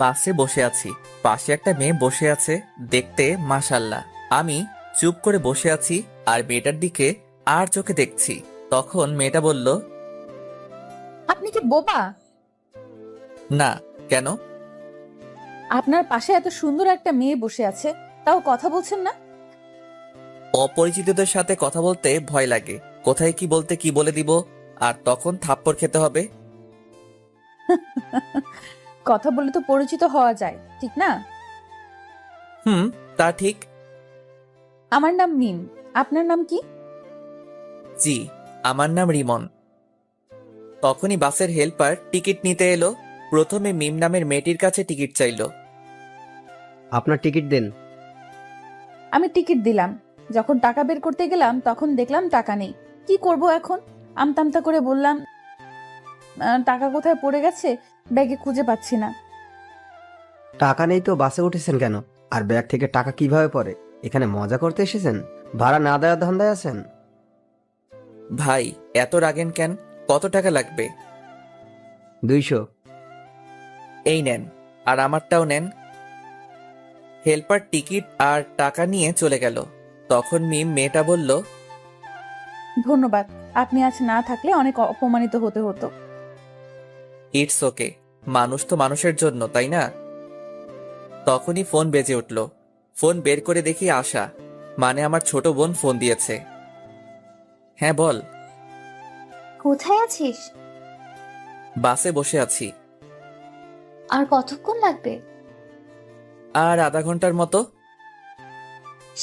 বাসে বসে আছি, পাশে একটা মেয়ে বসে আছে, দেখতে মাশাল্লাহ। আমি চুপ করে বসে আছি আর মেয়েটার দিকে আর চোখে দেখছি। তখন মেয়েটা বলল, আপনি কি বোবা? না। কেন? আপনার পাশে এত সুন্দর একটা মেয়ে বসে আছে, তাও কথা বলছেন না? অপরিচিতদের সাথে কথা বলতে ভয় লাগে, কোথায় কি বলতে কি বলে দিব, আর তখন থাপ্পড় খেতে হবে। কথা বলে তো পরিচিত হওয়া যায়, ঠিক না? হুম, তা ঠিক। আমার নাম মিম। আপনার নাম কি? জি, আমার নাম রিমন। তখনই বাসের হেল্পার টিকিট নিতে এলো। প্রথমে মিম নামের মেয়েটির কাছে টিকিট চাইলো। আপনার টিকিট দেন। আমি টিকিট দিলাম। যখন টাকা বের করতে গেলাম তখন দেখলাম টাকা নেই। কি করব এখন? আমতামতা করে বললাম, টাকা কোথায় পড়ে গেছে, ব্যাগে খুঁজে পাচ্ছি না। টাকা নেই তো বাসে উঠেছেন কেন? আর ব্যাগ থেকে টাকা কিভাবে পড়ে? এখানে মজা করতে এসেছেন? ভাড়া না দেওয়ার ধান্দায় আছেন? ভাই, এত রাগেন কেন? কত টাকা লাগবে? 200। এই নেন, আর আমারটাও নেন। হেল্পার টিকিট আর টাকা নিয়ে চলে গেল। তখন মিম মেয়েটা বলল, ধন্যবাদ। আপনি আজ না থাকলে অনেক অপমানিত হতে হতো। ইটস ওকে, মানুষ তো মানুষের জন্য, তাই না? তখনই ফোন বেজে উঠল। ফোন বের করে দেখি আশা, মানে আমার ছোট বোন ফোন দিয়েছে। হ্যাঁ বল। কোথায় আছিস? বাসে বসে আছি। আর কতক্ষণ লাগবে? আর আধা ঘন্টার মতো।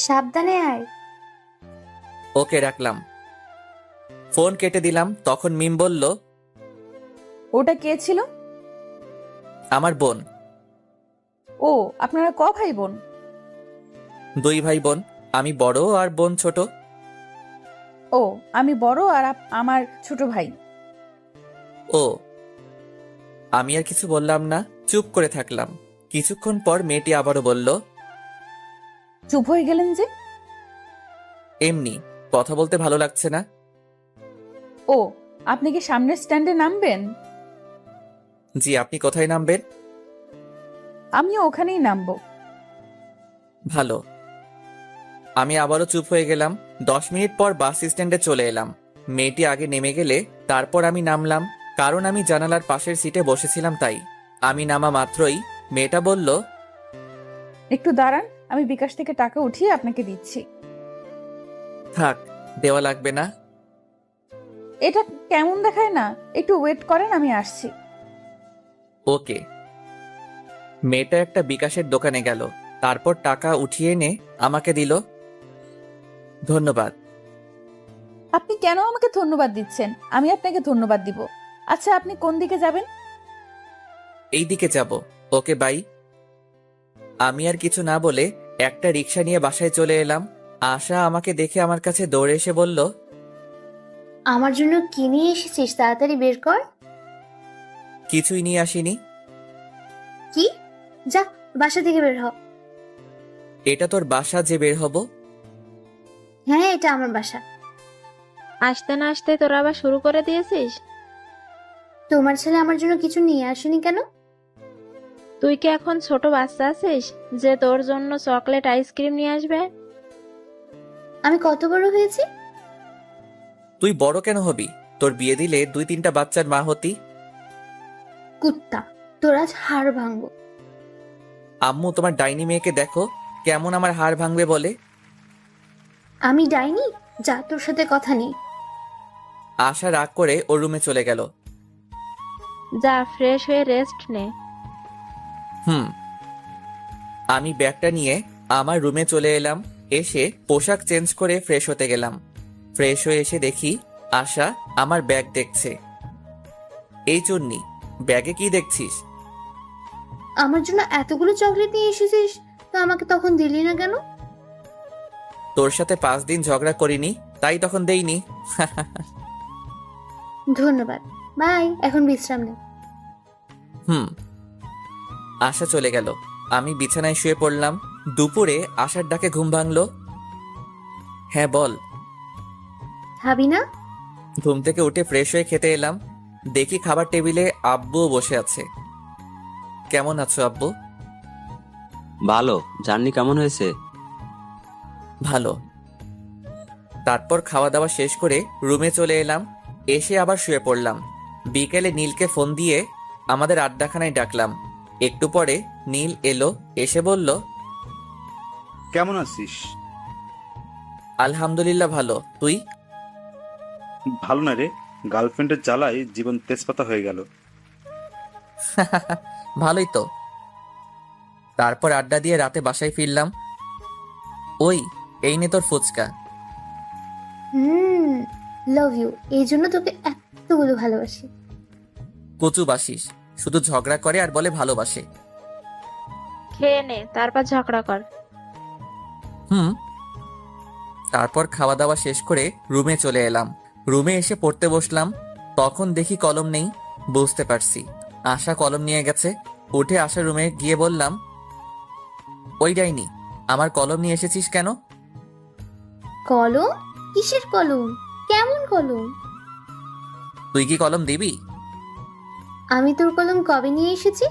সাবধানে আয়। ওকে, রাখলাম। ফোন কেটে দিলাম। তখন মিম বলল, ওটা কে ছিল? আমার বোন। ও, আপনারা ক ভাই বোন? 2 ভাই বোন, আমি বড় আর বোন ছোট। ও, আমি বড় আর আমার ছোট ভাই। ও। আমি আর কিছু বললাম না, চুপ করে থাকলাম। কিছুক্ষণ পর মেয়েটি আবারও বলল, চুপ হয়ে গেলেন যে? এমনি, কথা বলতে ভালো লাগছে না। ও, আপনি কি সামনের স্ট্যান্ডে নামবেন? জি, আপনি কোথায় নামবেন? আমিও ওখানেই নামবো। ভালো। আমি আবারও চুপ হয়ে গেলাম। 10 মিনিট পর বাস স্ট্যান্ডে চলে এলাম। মেয়েটি আগে নেমে গেলে তারপর আমি নামলাম, কারণ আমি জানালার পাশের সিটে বসেছিলাম তাই। আমি নামা মাত্রই মেয়েটা বলল, একটু দাঁড়ান, আমি বিকাশ থেকে টাকা উঠিয়ে আপনাকে দিচ্ছি। থাক, দেওয়া লাগবে না। এটা কেমন দেখায় না? একটু ওয়েট করেন, আমি আসছি। ওকে। মেয়েটা একটা বিকাশের দোকানে গেল, তারপর টাকা উঠিয়ে এনে আমাকে দিল। ধন্যবাদ। আপনি কেন আমাকে ধন্যবাদ দিচ্ছেন? আমি আপনাকে ধন্যবাদ দিব। আচ্ছা, আপনি কোন দিকে যাবেন? এই দিকে যাব। ওকে, বাই। আমি আর কিছু না বলে একটা রিক্সা নিয়ে বাসায় চলে এলাম। আশা আমাকে দেখে আমার কাছে দৌড়ে এসে বলল, আমার জন্য কি নিয়ে এসেছিস তাড়াতাড়ি বের কর। কিছুই নিয়ে আসিনি। কি? যা, বাসা থেকে বের হ। এটা তোর বাসা যে বের হব? হ্যাঁ, এটা আমার বাসা। আসতে না আসতে তোরা আবার শুরু করে দিয়েছিস? তোমার ছেলে আমার জন্য কিছু নিয়ে আসেনি কেন? তুই কি এখন ছোট বাচ্চা আছিস যে তোর জন্য চকলেট আইসক্রিম নিয়ে আসবে? আমি কত বড় হয়েছি? তুই বড় কেন হবি? তোর বিয়ে দিলে 2-3টা বাচ্চার মা হতি। কুত্তা, তোর আজ হাড় ভাঙবো। আম্মু, তোমার ডাইনি মেয়েকে দেখো, কেমন আমার হাড় ভাঙবে বলে। আমি ডাইনি? যা, তোর সাথে কথা নেই। আশা রাগ করে ওর রুমে চলে গেল। যা, ফ্রেশ হয়ে রেস্ট নে। হুম। আমি ব্যাগটা নিয়ে আমার রুমে চলে এলাম। এসে পোশাক চেঞ্জ করে ফ্রেশ হতে গেলাম। ফ্রেশ হয়ে এসে দেখি আশা আমার ব্যাগ দেখছে। এই চুন্নি, ব্যাগে কি দেখছিস? আমার জন্য এতগুলো চকলেট নিয়ে এসেছিস, তো আমাকে তখন দিলি না কেন? তোর সাথে 5 দিন ঝগড়া করিনি, তাই তখন দেইনি। ধন্যবাদ, বাই। এখন বিশ্রাম নে। হুম। আশা চলে গেল। আমি বিছানায় শুয়ে পড়লাম। দুপুরে আশার ডাকে ঘুম ভাঙলো। হ্যাঁ বল। খাবি না? ঘুম থেকে উঠে ফ্রেশ হয়ে খেতে এলাম। দেখি খাবার টেবিলে আব্বুও বসে আছে। কেমন আছো আব্বু? ভালো। জার্নি কেমন হয়েছে? ভালো। তারপর খাওয়া দাওয়া শেষ করে রুমে চলে এলাম, এসে আবার শুয়ে পড়লাম। বিকেলে নীলকে ফোন দিয়ে আমাদের আড্ডাখানায় ডাকলাম। একটু পরে নীল এলো, এসে বলল, কেমন আছিস? আলহামদুলিল্লাহ ভালো, তুই? ভালো না রে, গার্লফ্রেন্ডের জ্বালায় জীবন তেজপাতা হয়ে গেল। ভালোই তো। তারপর আড্ডা দিয়ে রাতে বাসায় ফিরলাম। ওই, এই নে তোর ফুচকা। লাভ ইউ, এই জন্য তোকে এতগুলো ভালোবাসি। কচু বাসিস, শুধু ঝগড়া করে আর বলে ভালোবাসে। খেয়ে নে, তারপর ঝগড়া কর। হুম। তারপর খাওয়া দাওয়া শেষ করে রুমে চলে এলাম। রুমে এসে পড়তে বসলাম, তখন দেখি কলম নেই। বুঝতে পারছি আশা কলম নিয়ে গেছে। উঠে আশা রুমে গিয়ে বললাম, ওই ডাইনি, আমার কলম নিয়ে এসেছিস কেন? কলম? কিসের কলম? কেমন কলম? তুই কি কলম দিবি? আমি তোর কলম কবে নিয়ে এসেছি?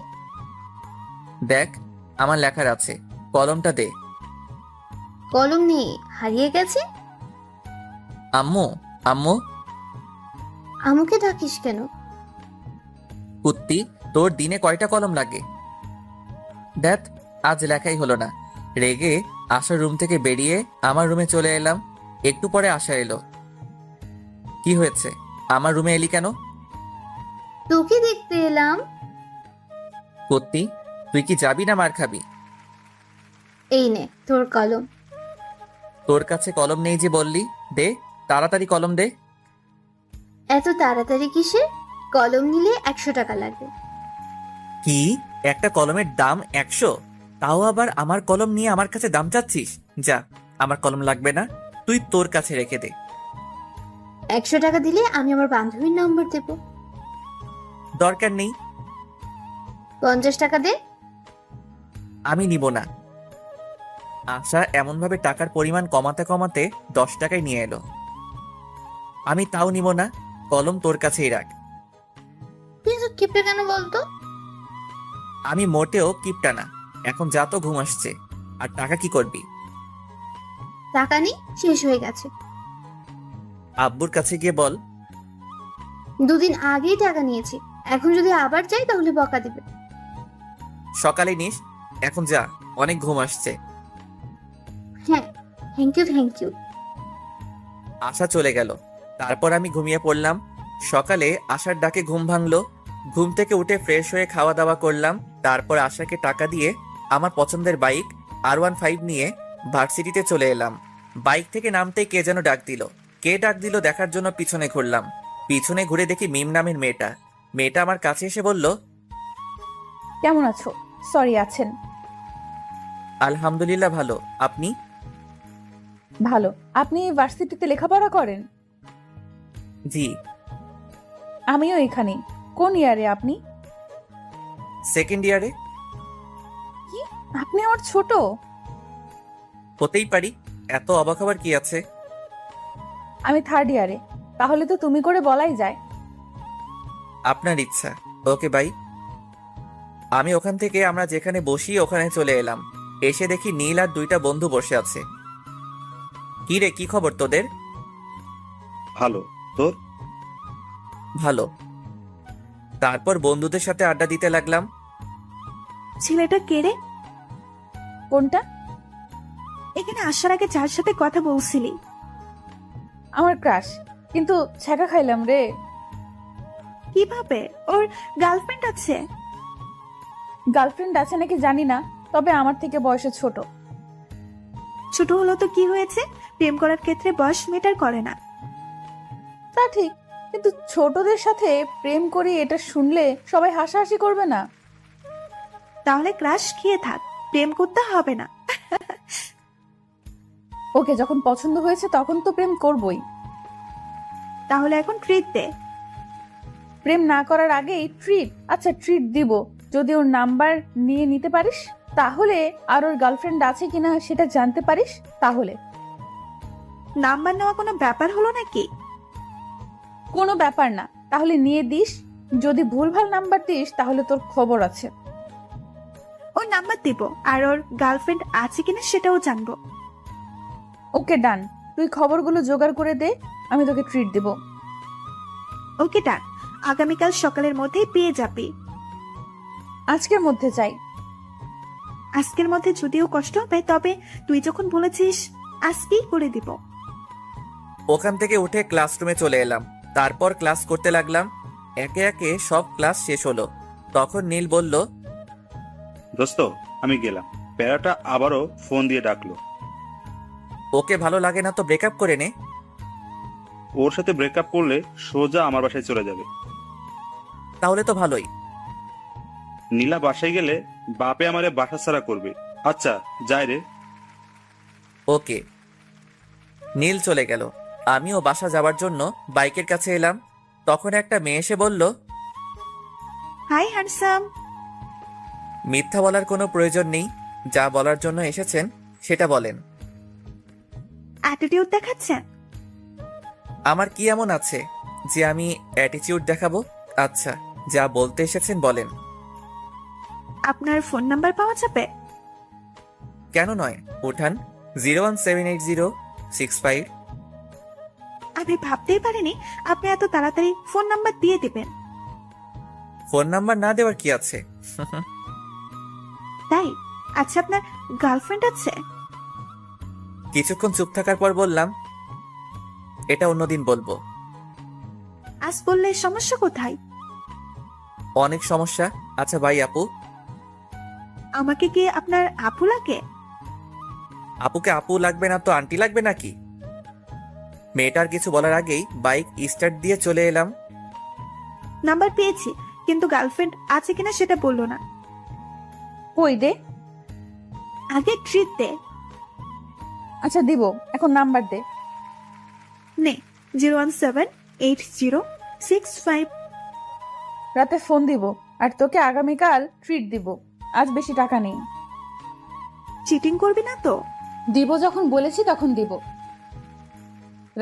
দেখ, আমার লেখার আছে, কলমটা দে। কলম নেই, হারিয়ে গেছে। আম্মু, আম্মু। আমাকে ডাকিস কেন? কুত্তি, তোর দিনে কয়টা কলম লাগে? দেখ, আজ লেখাই হলো না। রেগে আশার রুম থেকে বেরিয়ে আমার রুমে চলে এলাম। একটু পরে আশা এলো। কি হয়েছে, আমার রুমে এলি কেন? তোকে দেখতে এলাম। কুত্তি, তুই কি যাবি না মার খাবি? এই নে তোর কলম। তোর কাছে কলম নেই যে বললি, দে তাড়াতাড়ি কলম দে। এত তাড়াতাড়ি কিসের? কলম নিলে 100 টাকা লাগবে। কি, একটা কলমের দাম 100? তাও আবার আমার কলম নিয়ে আমার কাছে দাম চাচ্ছিস? যা, আমার কলম লাগবে না, তুই তোর কাছে রেখে দে। 100 টাকা দিলে আমি আমার বান্ধবীর নম্বর দেব। দরকার নেই। 50 টাকা দে। আমি নিব না। আশা এমনভাবে টাকার পরিমাণ কমাতে কমাতে 10 টাকায় নিয়ে এলো। আমি তাও নিব না, কলম তোর কাছেই রাখ। তুই তো কিপটে কেন বলতো? আমি মোটেও কিপটা না। এখন যা, তো ঘুম আসছে। আর টাকা কি করবি? টাকা নেই, শেষ হয়ে গেছে। আব্বুর কাছে গিয়ে বল। 2 দিন আগেই টাকা নিয়েছি, এখন যদি আবার চাই তাহলে বকা দিবে। সকালে নিস, এখন যা, অনেক ঘুম আসছে। হ্যাঁ, থ্যাংক ইউ থ্যাংক ইউ। আশা চলে গেল। তারপর আমি ঘুমিয়ে পড়লাম। সকালে আশার ডাকে ঘুম ভাঙলো। ঘুম থেকে উঠে ফ্রেশ হয়ে খাওয়া দাওয়া করলাম। তারপর আশাকে টাকা দিয়ে আমার পছন্দের বাইক R15 নিয়ে ভার্সিটিতে চলে এলাম। বাইক থেকে নামতেই কে যেন ডাক দিল। কে ডাক দিল দেখার জন্য পিছনে ঘুরলাম। পিছনে ঘুরে দেখি মিম নামের মেয়েটা। মেয়েটা আমার কাছে এসে বলল, কেমন আছো? সরি, আছেন? আলহামদুলিল্লাহ ভালো, আপনি? ভালো। আপনি ভার্সিটিতে লেখাপড়া করেন? জি। আমিও এখানে। কোন ইয়ারে আপনি? সেকেন্ড ইয়ারে। কি, আপনি আমার ছোট? হতেই পারি, এত অবাক হবার কি আছে? আমি থার্ড ইয়ারে। তাহলে তো তুমি করে বলাই যায়। আপনার ইচ্ছা। Okay bye. আমি ওখান থেকে আমরা যেখানে বসি ওখানে চলে এলাম। এসে দেখি নীল আর 2টা বন্ধু বসে আছে। কি রে, কি খবর তোদের? ভালো, তোর? ভালো। তারপর বন্ধুদের সাথে আড্ডা দিতে লাগলাম। ছেলেটা কে রে? কোনটা? এখানে আসার আগে যার সাথে কথা বলছিলি। আমার ক্রাশ, কিন্তু ছ্যাঁকা খাইলাম রে। কিভাবে? ওর গার্লফ্রেন্ড আছে? গার্লফ্রেন্ড আছে নাকি জানি না, তবে আমার থেকে বয়সে ছোট। ছোট হলো তো কি হয়েছে? প্রেম করার ক্ষেত্রে বয়স মেটার করে না। তা ঠিক, কিন্তু ছোটদের সাথে প্রেম করি এটা শুনলে সবাই হাসাহাসি করবে না? তাহলে ক্রাশ খেয়ে থাক, প্রেম করতে হবে না। ওকে যখন পছন্দ হয়েছে তখন তো প্রেম করবই। তাহলে এখন ট্রিট দে। প্রেম না করার আগেই ট্রিট? আচ্ছা, ট্রিট দিব যদি ওর নাম্বার নিয়ে নিতে পারিস, তাহলে আর ওর গার্লফ্রেন্ড আছে কিনা সেটা জানতে পারিস, তাহলে। নাম্বার নেওয়া কোনো ব্যাপার হলো নাকি? কোনো ব্যাপার না, তাহলে নিয়ে দিস। যদি ভুলভাল নাম্বার দিস তাহলে তোর খবর আছে। ওর নাম্বার দিব, আর ওর গার্লফ্রেন্ড আছে কিনা সেটাও জানবো। ওকে ডান, তুই খবরগুলো জোগাড় করে দে, আমি তোকে ট্রিট দেব। ওকে ডান, আগামীকাল সকালের মধ্যেই পেয়ে যাবি। আজকের মধ্যে চাই। আজকের মধ্যে যদিও কষ্ট হবে, তবে তুই যখন বলেছিস আজকেই করে দিব। ওখান থেকে উঠে ক্লাসরুমে চলে এলাম। তারপর ক্লাস করতে লাগলাম। একে একে সব ক্লাস শেষ হলো। তখন নীল বলল, দোস্ত আমি গেলাম। প্যারাটা আবারও ফোন দিয়ে ডাকলো। ওকে ভালো লাগে না তো ব্রেকআপ করে নে। ওর সাথে ব্রেকআপ করলে সোজা আমার বাসায় চলে যাবে। তাহলে তো ভালোই। নীলা বাসায় গেলে বাপে আমারে বাসা ছাড়া করবে। আচ্ছা যাই রে। ওকে। নীল চলে গেল। আমিও বাসা যাওয়ার জন্য বাইকের কাছে এলাম। তখন একটা মেয়ে এসে বলল, হাই হ্যান্ডসাম। মিথ্যা বলার কোনো প্রয়োজন নেই, যা বলার জন্য এসেছেন সেটা বলেন। অ্যাটিটিউড দেখাচ্ছেন? আমার কি এমন আছে যে আমি অ্যাটিটিউড দেখাবো? আচ্ছা, যা বলতে এসেছেন বলেন। আপনার ফোন নাম্বার পাওয়া যাবে? কেন নয়, উঠান। 0178065। আমি ভাবতেই পারিনি আপনি এত তাড়াতাড়ি ফোন নাম্বার দিয়ে দিবেন। ফোন নাম্বার না দেওয়ার কি আছে? তাই? আচ্ছা, আপনার গার্লফ্রেন্ড আছে? কিছুক্ষণ চুপ থাকার পর বললাম, এটা অন্যদিন বলবো। আজ বললে সমস্যা কোথায়? অনেক সমস্যা। আচ্ছা ভাই আপু। আমাকে কি আপনার আপু লাগে? আপুকে আপু লাগবে না তো আন্টি লাগবে নাকি? মেয়েটার কিছু বলার আগেই বাইক স্টার্ট দিয়ে চলে এলাম। নাম্বার পেয়েছি, কিন্তু গার্লফ্রেন্ড আছে কিনা সেটা বললো না। কই দে। আগে ট্রিট দে। আচ্ছা দিব, এখন নাম্বার দে। নে, 0178065। রাতে ফোন দিব, আর তোকে আগামীকাল ট্রিট দিব। আজ বেশি টাকা নেই। চিটিং করবি না তো? দিব যখন বলেছি তখন দিব।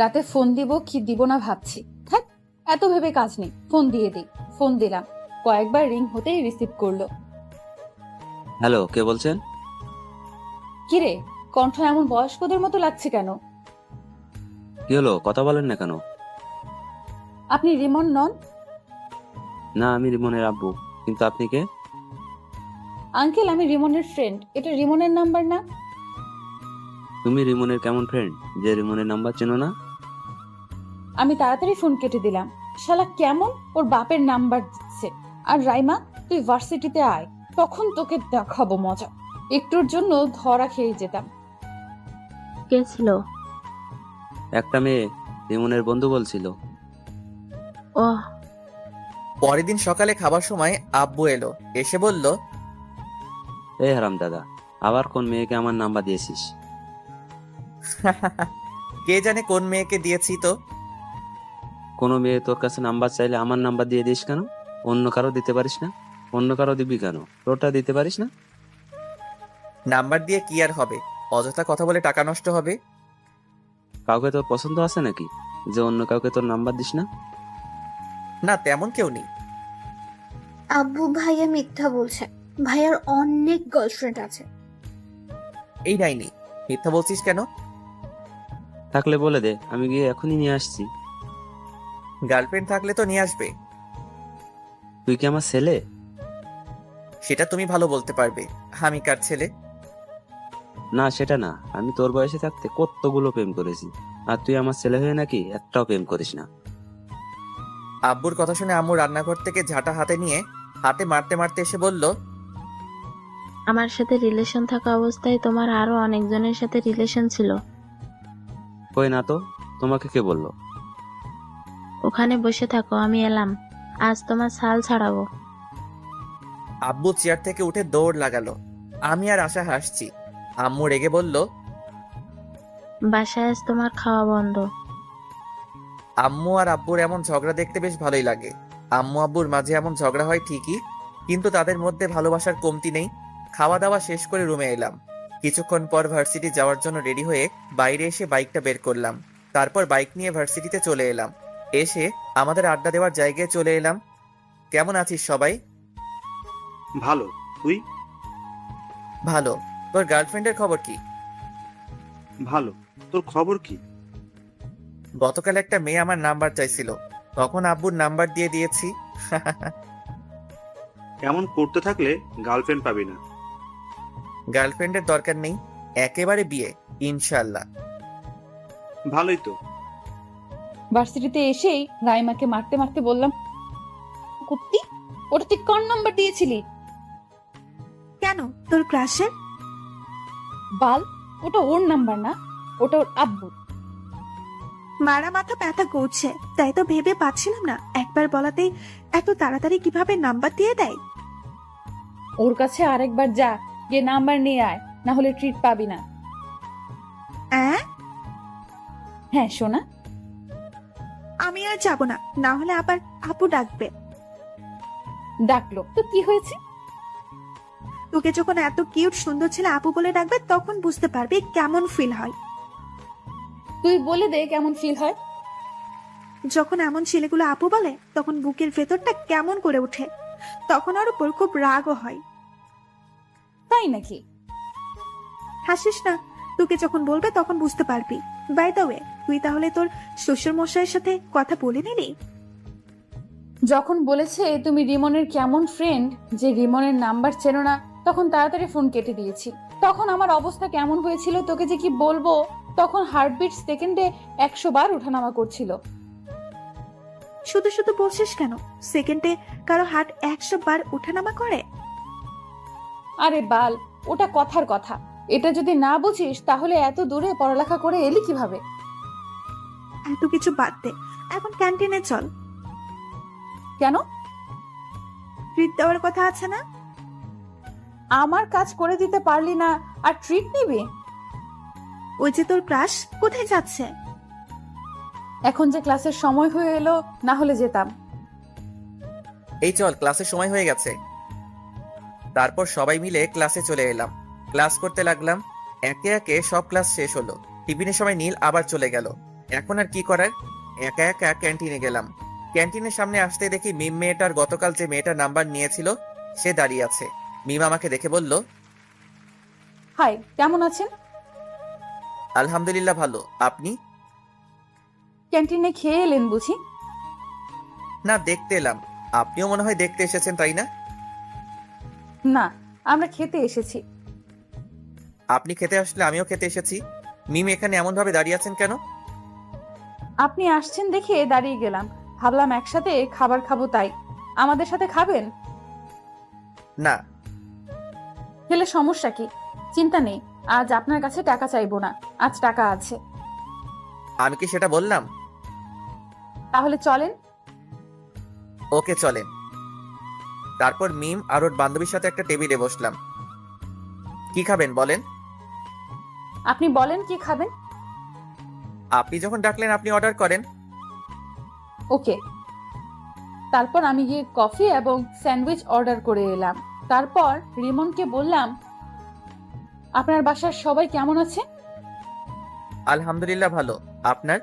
রাতে ফোন দিব কি দিব না ভাবছি। থাক, এত ভেবে কাজ নেই, ফোন দিয়ে দিই। ফোন দিলাম, কয়েকবার রিং হতেই রিসিভ করলো। হ্যালো, কে বলছেন? কিরে, কণ্ঠ এমন বয়স্কদের মতো লাগছে কেন? কি হলো, কথা বলেন না কেন? আপনি রিমন নন? না, আমি রিমনের আব্বু। কিন্তু আপনি কে? আঙ্কেল, আমি রিমনের ফ্রেন্ড। এটা রিমনের নাম্বার না? তুমি রিমনের কেমন ফ্রেন্ড যে রিমনের নাম্বার চেনো না? আমি তাড়াতাড়ি ফোন কেটে দিলাম। শালা কেমন ওর বাপের নাম্বার দিচ্ছে। আর রাইমা, তুই ভার্সিটিতে আয়, তখন তোকে দেখাবো মজা। একটুর জন্য ধরা খেয়ে যেতাম। কে ছিল? একটা মেয়ে, রিমনের বন্ধু বলছিল। ওহ, পরের দিন সকালে খাবার সময় আব্বু এলো। এসে বলল, এই হারাম দাদা, আবার কোন মেয়েকে আমার নাম্বার দিয়েছিস? কে জানে কোন মেয়েকে দিয়েছি তো। কোনো মেয়ে তোর কাছে নাম্বার চাইলে আমার নাম্বার দিয়ে দিস কেন? অন্য কারো দিতে পারিস না? অন্য কারো দিবি কেন? তোরটা দিতে পারিস না? নাম্বার দিয়ে কি আর হবে? অযথা কথা বলে টাকা নষ্ট হবে। কাউকে তোর পছন্দ আছে নাকি যে অন্য কাউকে তোর নাম্বার দিস না? না, তেমন কেউ নেই। আব্বু ভাইয়া মিথ্যা বলছে। ভাইয়ার অনেক গার্লফ্রেন্ড আছে। এই নাইনি, মিথ্যা বলছিস কেন? থাকলে বলে দে, আমি গিয়ে এখনই নিয়ে আসছি। গার্লফ্রেন্ড থাকলে তো নিয়ে আসবে। তুই কি আমার ছেলে? সেটা তুমি ভালো বলতে পারবে। আমি কার ছেলে? না, সেটা না। আমি তোর বয়সে থাকতে কতগুলো প্রেম করেছি, আর তুই আমার ছেলে হয়ে নাকি একটাও প্রেম করিস না। আব্বুর কথা শুনে আম্মু রান্নাঘর থেকে ঝাঁটা হাতে নিয়ে হাতে মারতে মারতে এসে বলল, আমার সাথে রিলেশন থাকা অবস্থায় তোমার আরো অনেকজনের সাথে রিলেশন ছিল। কই না তো, তোমাকে কে বললো? ওখানে বসে থাকো, আমি এলাম। আজ তোমার ছাল ছাড়াবো। আব্বু চেয়ার থেকে উঠে দৌড় লাগালো। আমি আর আশা হাসছি। আম্মু রেগে বলল, বাসায় আজ তোমার খাওয়া বন্ধ। আম্মু আর আব্বুর এমন ঝগড়া দেখতে বেশ ভালোই লাগে। আম্মু আব্বুর মাঝে এমন ঝগড়া হয় ঠিকই, কিন্তু তাদের মধ্যে ভালোবাসার কমতি নেই। খাওয়া দাওয়া শেষ করে রুমে এলাম। কিছুক্ষণ পর ভার্সিটি যাওয়ার জন্য রেডি হয়ে বাইরে এসে বাইকটা বের করলাম। তারপর বাইক নিয়ে ভার্সিটিতে চলে এলাম। এসে আমাদের আড্ডা দেওয়ার জায়গায় চলে এলাম। কেমন আছিস সবাই? ভালো, তুই? ভালো। তোর গার্লফ্রেন্ডের খবর কি? ভালো। তোর খবর কি? গতকাল একটা মেয়ে আমার নাম্বার চাইছিল, তখন আব্বুর নাম্বার দিয়ে দিয়েছি। এমন করতে থাকলে গার্লফ্রেন্ড পাবি না। গার্লফ্রেন্ডের দরকার নেই, একেবারে বিয়ে ইনশাল্লাহ। ভালোই তো। ভার্সিটিতে এসেই রাইমাকে মারতে মারতে বললাম, কুত্তি, ওটা তুই কোন নাম্বার দিয়েছিলি? কেন, তোর ক্রাশের? বাল, ওটা ওর নাম্বার না, ওটা ওর আব্বু। মারা মাথা ব্যথা করছে, তাই তো ভেবে পাচ্ছিলাম না একবার বলাতেই এত তাড়াতাড়ি কিভাবে নাম্বার দিয়ে দেয়। ওর কাছে আরেকবার যা, গিয়ে নাম্বার নিয়ে আয়, না হলে ট্রিট পাবি না। অ্যাঁ? হ্যাঁ সোনা। আমি আর যাব না, না হলে আবার আপু ডাকবে। ডাকলো তো কি হয়েছে? তোকে যখন এত কিউট সুন্দর ছেলে আপু বলে ডাকবে তখন বুঝতে পারবি কেমন ফিল হয়। তুই বলে দে কেমন ফিল হয়। যখন এমন ছেলেগুলো আপু বলে তখন বুকের ভেতরটা কেমন করে ওঠে, তখন ওর উপর খুব রাগও হয়। তাই নাকি? হাসিস না, তোকে যখন বলবে তখন বুঝতে পারবি। বাই দ্য ওয়ে, তুই তাহলে তোর শ্বশুর মশাইয়ের সাথে কথা বলে নিলি? যখন বলেছে তুমি রিমনের কেমন ফ্রেন্ড, যে রিমনের নাম্বার চেনো না, তখন তাড়াতাড়ি ফোন কেটে দিয়েছি। তখন আমার অবস্থা কেমন হয়েছিল তোকে যে কি বলবো। তখন হার্টবিট সেকেন্ডে 100 বার ওঠানামা করছিল। শুধু শুধু বলছিস কেন? সেকেন্ডে কারো হার্ট 100 বার ওঠানামা করে? আরে বাল, ওটা কথার কথা। এটা যদি না বুঝিস তাহলে এত দূরে পড়ালেখা করে এলি কিভাবে? এত কিছু বাদ দে, এখন ক্যান্টিনে চল। কেন? ট্রিট দেওয়ার কথা আছে না? আমার কাজ করে দিতে পারলি না আর ট্রিট নিবি? ওই যে তোর ক্রাশ কোথায় যাচ্ছে? এখন যে ক্লাসের সময় হয়ে এলো, না হলে যেতাম। এই চল, ক্লাসের সময় হয়ে গেছে। তারপর সবাই মিলে ক্লাসে চলে এলাম, ক্লাস করতে লাগলাম। একে একে সব ক্লাস শেষ হলো। টিফিনের সময় নীল আবার চলে গেল। এখন আর কি করার, একা একা ক্যান্টিনে গেলাম। ক্যান্টিনের সামনে আসতে দেখি মিম মেয়েটার গতকাল যে মেয়েটার নাম্বার নিয়েছিল সে দাঁড়িয়ে আছে। মিম আমাকে দেখে বলল, হাই, কেমন আছেন? আলহামদুলিল্লাহ ভালো, আপনি? ক্যান্টিনে খেয়ে এলেন বুঝি? না, দেখতে এলাম। আপনিও মনে হয় দেখতে এসেছেন, তাই না? না, আমরা খেতে এসেছি। আপনি খেতে আসলে আমিও খেতে এসেছি। মিম এখানে এমন ভাবে দাঁড়িয়ে আছেন কেন? আপনি আসছেন দেখে দাঁড়িয়ে গেলাম, ভাবলাম একসাথে খাবার খাবো তাই। আমাদের সাথে খাবেন? না। খেলে সমস্যা কি? চিন্তা নেই, আজ আপনার কাছে টাকা চাইবো না, আজ টাকা আছে। আমি কি সেটা বললাম? তাহলে চলেন। ওকে চলেন। তারপর মিম আর ওর বান্ধবীর সাথে একটা টেবিলে বসলাম। কি খাবেন বলেন? আপনি বলেন কি খাবেন। আপনি যখন ডাকলেন আপনি অর্ডার করেন। ওকে। তারপর আমি গিয়ে কফি এবং স্যান্ডউইচ অর্ডার করে এলাম। তারপর রিমনকে বললাম, আপনার বাসার সবাই কেমন আছে? আলহামদুলিল্লাহ ভালো, আপনার?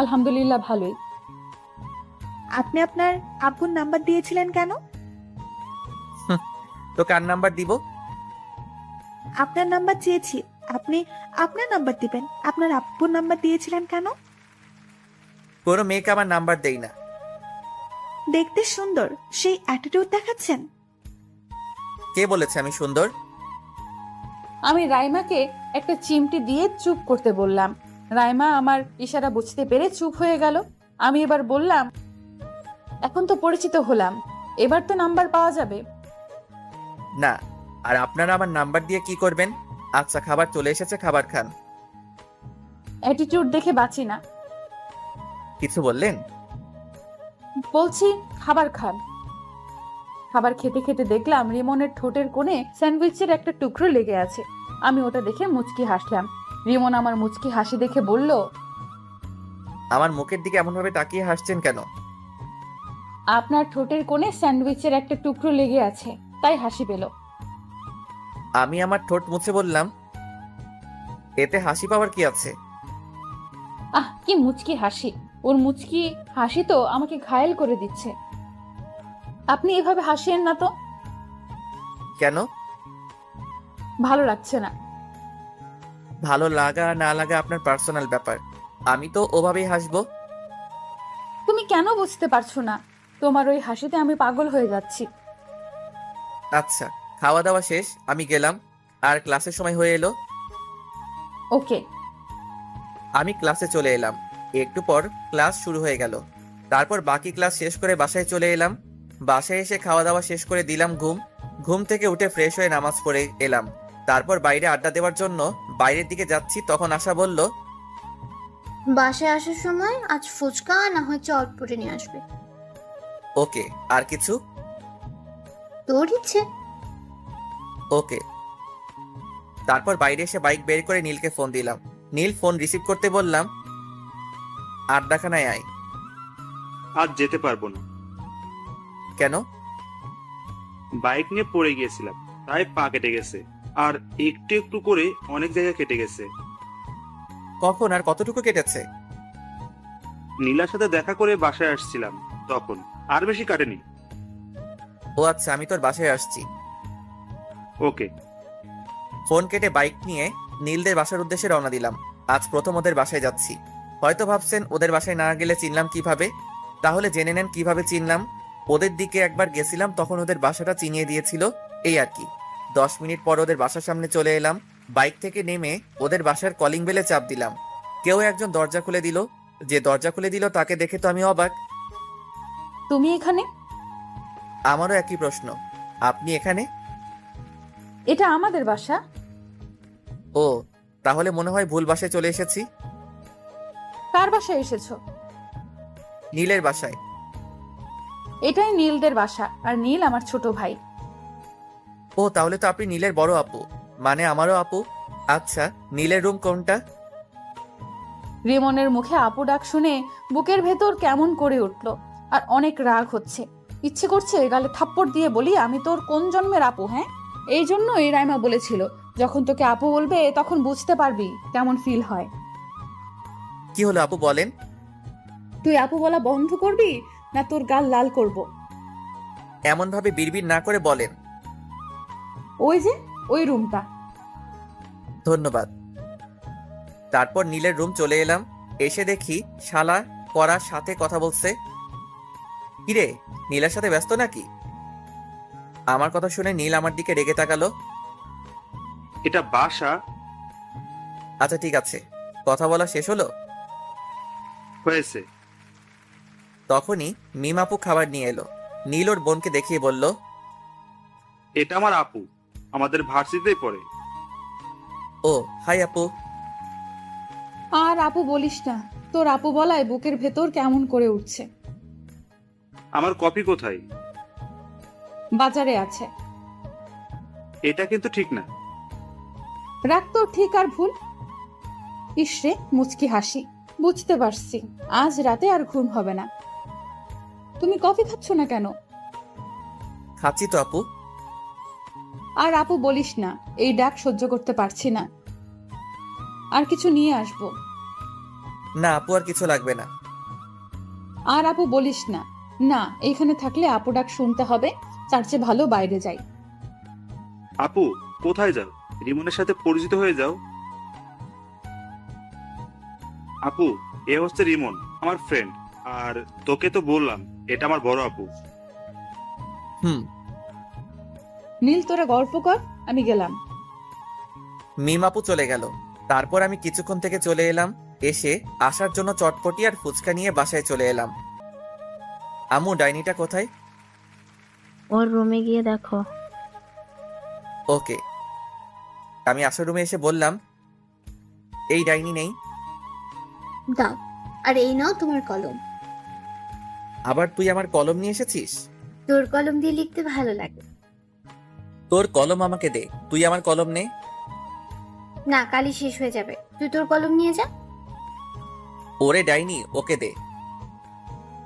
আলহামদুলিল্লাহ ভালোই। আপনি আপনার আব্বুর নাম্বার দিয়েছিলেন কেন? তো কার নাম্বার দিব? আপনার নাম্বার চেয়েছি, আপনি আপনার নাম্বার দিবেন। আপনার আব্বুর নাম্বার দিয়েছিলেন কেন? কোনো মেয়েকে আমার নাম্বার দেই না। দেখতে সুন্দর, সেই অ্যাটিটিউড দেখাচ্ছেন। কে বলেছে আমি সুন্দর? আমি রাইমাকে একটা চিমটি দিয়ে চুপ করতে বললাম। রাইমা আমার ইশারা বুঝতে পেরে চুপ হয়ে গেল। আমি এবার বললাম, এখন তো পরিচিত হলাম, এবার তো নাম্বার পাওয়া যাবে। না। আর আপনারা আমার নাম্বার দিয়ে কি করবেন? আচ্ছা, খাবার চলে এসেছে, খাবার খান। অ্যাটিটিউড দেখে বাঁচি না। কিছু বললেন? বলছি খাবার খান। খাবার খেতে খেতে দেখলাম রিমনের ঠোঁটের কোণে স্যান্ডউইচের একটা টুকরো লেগে আছে। আমি ওটা দেখে মুচকি হাসলাম। রিমন আমার মুচকি হাসি দেখে বলল, আমার মুখের দিকে এমন ভাবে তাকিয়ে হাসছেন কেন? আপনার ঠোঁটের কোণে স্যান্ডউইচের একটা টুকরো লেগে আছে, তাই হাসি পেল। আমি আমার ঠোঁট মুছে বললাম, এতে হাসি পাওয়ার কি আছে? আহ, কি মুচকি হাসি! ওর মুচকি হাসি তো আমাকে ঘায়েল করে দিচ্ছে। আপনি এভাবে হাসিয়েন না তো। কেন? ভালো লাগছে না। ভালো লাগা না লাগা আপনার পার্সোনাল ব্যাপার। আমি তো ওভাবেই হাসবো। তুমি কেন বুঝতে পারছো না? তোমার ওই হাসিতে আমি পাগল হয়ে যাচ্ছি। আচ্ছা, খাওয়া দাওয়া শেষ, আমি গেলাম। আর ক্লাসের সময় হয়ে এলো। ওকে। আমি ক্লাসে চলে এলাম। একটু পর ক্লাস শুরু হয়ে গেল। তারপর বাকি ক্লাস শেষ করে বাসায় চলে এলাম। বাসায় এসে খাওয়া দাওয়া শেষ করে দিলাম ঘুম। ঘুম থেকে উঠে ফ্রেশ হয়ে নামাজ পড়ে এলাম। তারপর বাইরে আড্ডা দেওয়ার জন্য বাইরের দিকে যাচ্ছি, তখন আশা বলল, বাসায় আসার সময় আজ ফুচকা না হয় চটপটি নিয়ে আসবে। ওকে। আর কিছু? তোর ইচ্ছে। ওকে। তারপর বাইরে এসে বাইক বের করে নীলকে ফোন দিলাম। নীল ফোন রিসিভ করতে বললাম, আড্ডাখানায় আয়। আজ যেতে পারবো না। কেন? বাইক নিয়ে পড়ে গিয়েছিলাম, তাই পা কেটে গেছে। আর একটু একটু করে অনেক জায়গা কেটে গেছে। কখন আর কতটুকু কেটেছে? নীলার সাথে দেখা করে বাসায় আসছিলাম তখন। আর বেশি কাটেনি। ও আচ্ছা, আমি তোর বাসায় আসছি। ওকে। ফোন কেটে বাইক নিয়ে নীলদের বাসার উদ্দেশ্যে রওনা দিলাম। আজ প্রথম ওদের বাসায় যাচ্ছি। হয়তো ভাবছেন ওদের বাসায় না গেলে চিনলাম কিভাবে। তাহলে জেনে নেন কিভাবে চিনলাম। ওদের দিকে একবার গেছিলাম, তখন ওদের বাসাটা চিনিয়ে দিয়েছিল, এই আর কি। 10 মিনিট পর ওদের বাসার সামনে চলে এলাম। বাইক থেকে নেমে ওদের বাসার কলিং বেলে চাপ দিলাম। কেউ একজন দরজা খুলে দিল। যে দরজা খুলে দিল তাকে দেখে তো আমি অবাক। তুমি এখানে? আমারও একই প্রশ্ন। আপনি এখানে? এটা আমাদের বাসা। ও, তাহলে মনে হয় ভুল বাসায় চলে এসেছি। কার বাসায় এসেছো? নীলের বাসায়। এটাই নীলদের বাসা, আর নীল আমার ছোট ভাই। ও, তাহলে তো আপনি নীলের বড় আপু, মানে আমারও আপু। আচ্ছা, নীলের রুম কোনটা? রিমনের মুখে আপু ডাক শুনে বুকের ভেতর কেমন করে উঠল, আর অনেক রাগ হচ্ছে। ইচ্ছে করছে গালে থাপ্পড় দিয়ে বলি, আমি তোর কোন জন্মের আপু? হ্যাঁ, এই জন্যই রাইমা বলেছিল, যখন তোকে আপু বলবে তখন বুঝতে পারবি কেমন ফিল হয়। কি হলো আপু, বলেন। তুই আপু বলা বন্ধ করবি না তোর গাল লাল করব? এমন ভাবে বিড়বিড় না করে বলেন। ওই যে ওই রুমটা। ধন্যবাদ। তারপর নীলের রুম চলে এলাম। এসে দেখি শালা করার সাথে কথা বলছে। কিরে, নীলের সাথে ব্যস্ত নাকি? আমার কথা শুনে নীল আমার দিকে রেগে তাকালো। এটা বাসা। আচ্ছা ঠিক আছে, কথা বলা শেষ হলো? হয়েছে। তখনই মিম আপু খাবার নিয়ে এলো। নীল ওর বোনকে দেখিয়ে বলল, এটা আমার আপু, আমাদের ভার্সিটিতেই পড়ে। ও হাই আপু। আর আপু বলিস না, তোর আপু বলায় বুকের ভেতর কেমন করে উঠছে। আমার কপি কোথায়? বাজারে আছে। এটা কিন্তু ঠিক না। রাখ তোর ঠিক আর ভুল। ইসরে মুচকি হাসি। বুঝতে পারছি আজ রাতে আর ঘুম হবে না। তুমি কফি খাচ্ছ না কেন? খাচ্ছি তো আপু। আর আপু বলিস না, এই ডাক সহ্য করতে পারছি না। আর কিছু নিয়ে আসবো? না আপু, আর কিছু লাগবে না। আর আপু বলিস না। না, এইখানে থাকলে আপু ডাক শুনতে হবে, তার চেয়ে ভালো বাইরে যাই। আপু, কোথায় যাও? রিমনের সাথে পরিচিত হয়ে যাও। আপু, এ হচ্ছে রিমন, আমার ফ্রেন্ড। আর তোকে তো বললাম এটা আমার বড় আপু। হুম। নীল তোরা গল্প কর, আমি গেলাম। মিম আপু চলে গেল। তারপর আমি কিছুক্ষণ থেকে চলে এলাম। এসে আসার জন্য চটপটি আর ফুচকা নিয়ে বাসায় চলে এলাম। আম্মু, ডাইনিটা কোথায়? ওর রুমে গিয়ে দেখো। ওকে। আমি আসার রুমে এসে বললাম, এই ডাইনি নেই। দাও, আর এই নাও তোমার কলম। আবার তুই আমার কলম নিয়ে এসেছিস? তোর কলম দিয়ে লিখতে ভালো লাগে। তোর কলম আমাকে দে, তুই আমার কলম নে। না, কালি শেষ হয়ে যাবে, তুই তোর কলম নিয়ে যা। ওরে ডাইনি, ওকে দে।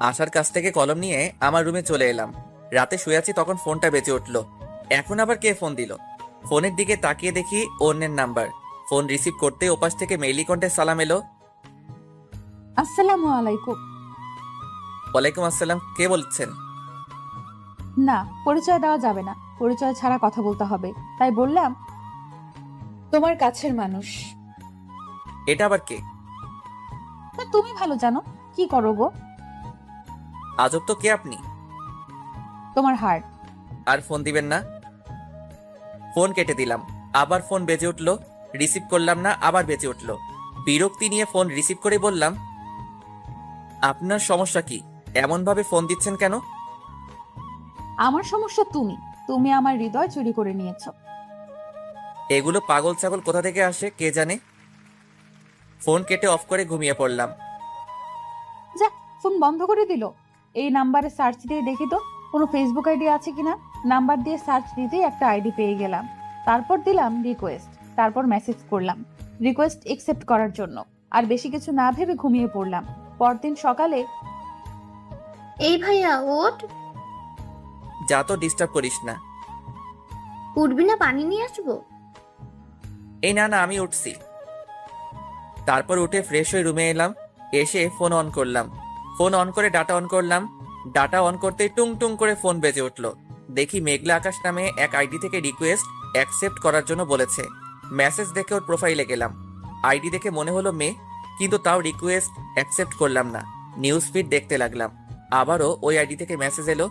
আশার কাছ থেকে কলম নিয়ে আমার রুমে চলে এলাম। রাতে শুয়ে আছি, তখন ফোনটা বেজে উঠলো। এখন আবার কে ফোন দিল? ফোনের দিকে তাকিয়ে দেখি অন্যের নাম্বার। ফোন রিসিভ করতে ওপাশ থেকে মেইলি কণ্ঠে সালাম এলো। আসসালামু আলাইকুম। ওয়ালাইকুম আসসালাম, কে বলছেন? না, পরিচয় দেওয়া যাবে না, পরিচয় ছাড়া কথা বলতে হবে, তাই বললাম তোমার কাছের মানুষ। এটা আবার কে? তা তুমি ভালো জানো। কি করো গো? আজব তো, কে আপনি? তোমার হার্ট। আর ফোন দিবেন না? ফোন কেটে দিলাম। আবার ফোন বেজে উঠলো, রিসিভ করলাম না, আবার বেজে উঠলো। বিরক্তি নিয়ে ফোন রিসিভ করে বললাম, আপনার সমস্যা কি? এমন ভাবে ফোন দিচ্ছেন কেন? আমার সমস্যা তুমি। তুমি আমার হৃদয় চুরি করে নিয়েছো। এগুলো পাগল ছাগল কোথা থেকে আসে কে জানে। ফোন কেটে অফ করে ঘুমিয়ে পড়লাম। যা, ফোন বন্ধ করে দিল। এই নাম্বারে সার্চ দিয়ে দেখি তো কোনো ফেসবুক আইডি আছে কিনা। নাম্বার দিয়ে সার্চ দিতেই একটা আইডি পেয়ে গেলাম। তারপর দিলাম রিকোয়েস্ট, তারপর মেসেজ করলাম রিকোয়েস্ট একসেপ্ট করার জন্য। আর বেশি কিছু না ভেবে ঘুমিয়ে পড়লাম। পরদিন সকালে এই ভাইয়া ওঠ, যা তো, ডিস্টার্ব করিস না। উঠবি না? পানি নিয়ে আসবো। এই না না, আমি উঠছি। তারপর উঠে ফ্রেশ হয়ে রুমে এলাম। এসে ফোন অন করলাম। ফোন অন করে ডাটা অন করলাম। ডাটা অন করতে টুং টুং করে ফোন বেজে উঠলো। দেখি মেঘলা আকাশ নামে এক আইডি থেকে রিকোয়েস্ট অ্যাকসেপ্ট করার জন্য বলেছে। মেসেজ দেখে ওর প্রোফাইলে গেলাম। আইডি দেখে মনে হলো মেয়ে, কিন্তু তাও রিকোয়েস্ট অ্যাকসেপ্ট করলাম না। নিউজ ফিড দেখতে লাগলাম। আবারও ওই আইডি থেকে মেসেজ এলো।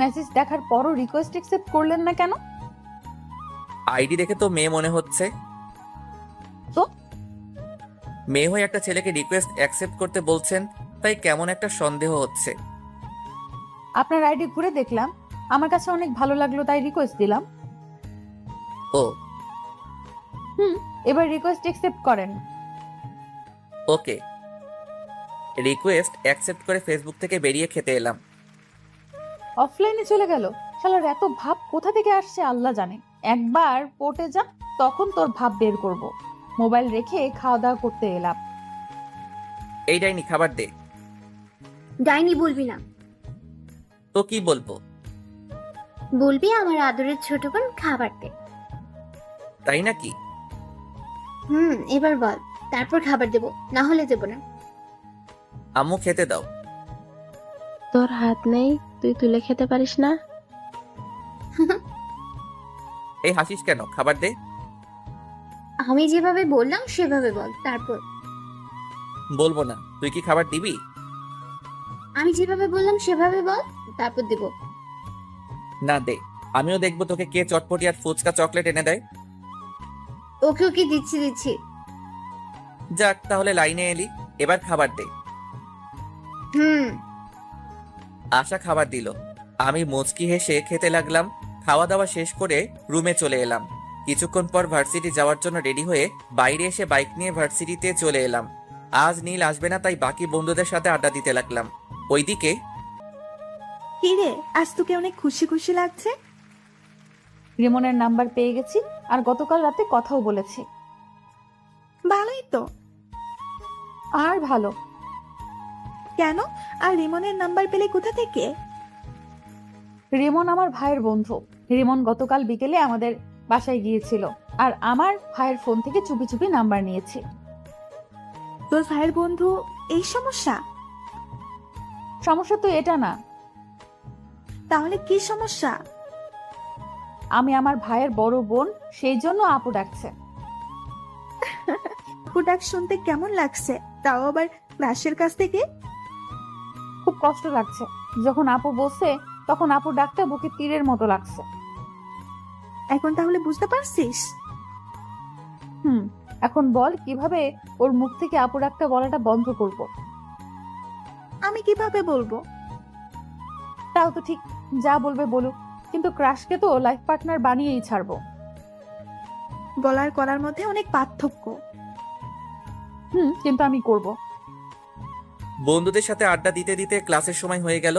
মেসেজ দেখার পরও রিকোয়েস্ট একসেপ্ট করলেন না কেন? আইডি দেখে তো মেয়ে মনে হচ্ছে। তো? মেয়ে হয়ে একটা ছেলেকে রিকোয়েস্ট অ্যাকসেপ্ট করতে বলছেন, তাই কেমন একটা সন্দেহ হচ্ছে। আপনার আইডি ঘুরে দেখলাম, আমার কাছে অনেক ভালো লাগলো তাই রিকোয়েস্ট দিলাম। ও এবার রিকোয়েস্ট একসেপ্ট করেন। ওকে। রিকোয়েস্ট অ্যাকসেপ্ট করে ফেসবুক থেকে বেরিয়ে খেতে এলাম। অফলাইনে চলে গেল। শালার এত ভাব কোথা থেকে আসছে আল্লাহ জানে। একবার পড়তে যা, তখন তোর ভাব বের করব। মোবাইল রেখে খাওয়া দাওয়া করতে এলাম। এই ডাইনি, খাবার দে। ডাইনি বলবি না। তো কি বলবো? বলবি আমার আদরের ছোট বোন খাবার দে। তাই নাকি? এবার বল, তারপর খাবার দেবো, না হলে দেবো না। আম্মু খেতে দাও। তোর হাত নেই, তুই তুলে খেতে পারিস না? এই হাসিস কেন? খাবার দে। আমি যেভাবে বললাম সেভাবে বল, তারপর। বলবো না। তুই কি খাবার দিবি? আমি যেভাবে বললাম সেভাবে বল, তারপর দেব। না, দে। আমিও দেখবো তোকে কে চটপটি আর ফুচকা চকলেট এনে দেয়। ওকে ওকে, দিচ্ছি। যাক, তাহলে লাইনে এলি। এবার খাবার দে। আশা খাবার দিল। আমি মুচকি হেসে খেতে লাগলাম। খাওয়া দাওয়া শেষ করে রুমে চলে এলাম। কিছুক্ষণ পর ভার্সিটি যাওয়ার জন্য রেডি হয়ে বাইরে এসে বাইক নিয়ে ভার্সিটিতে চলে এলাম। আজ নীল আসবে না, তাই বাকি বন্ধুদের সাথে আড্ডা দিতে লাগলাম। ওইদিকে কি রে, আজ তোকে অনেক খুশি খুশি লাগছে। রিমনের নাম্বার পেয়ে গেছি, আর গতকাল রাতে কথাও বলেছি। ভালোই তো। আর ভালো। কেন? আর রিমনের নাম্বার পেলে কোথা থেকে? রিমন আমার ভাইয়ের বন্ধু। রিমন গতকাল বিকেলে আমাদের বাসায় গিয়েছিল, আর আমার ভাইয়ের ফোন থেকে চুপি চুপি নাম্বার নিয়েছে। তোর ভাইয়ের বন্ধু এই সমস্যা? সমস্যা তো এটা না। তাহলে কি সমস্যা? আমি আমার ভাইয়ের বড় বোন, সেই জন্য আপু ডাকছে। আপু ডাক শুনতে কেমন লাগছে? তাও আবার ক্লাসের কাছ থেকে। খুব কষ্ট লাগছে। যখন আপু বলছে তখন আপু ডাকতে বুকে তীরের মতো লাগছে। এখন তাহলে বুঝতে পারছিস? এখন বল কিভাবে ওর মুখ থেকে আপু ডাকতে বলাটা বন্ধ করব। আমি কিভাবে বলবো? তাও তো ঠিক, যা বলবে বলুক, কিন্তু ক্রাশকে তো লাইফ পার্টনার বানিয়েই ছাড়বো। বলার করার মধ্যে অনেক পার্থক্য। কিন্তু আমি করব। বন্ধুদের সাথে আড্ডা দিতে দিতে ক্লাসের সময় হয়ে গেল,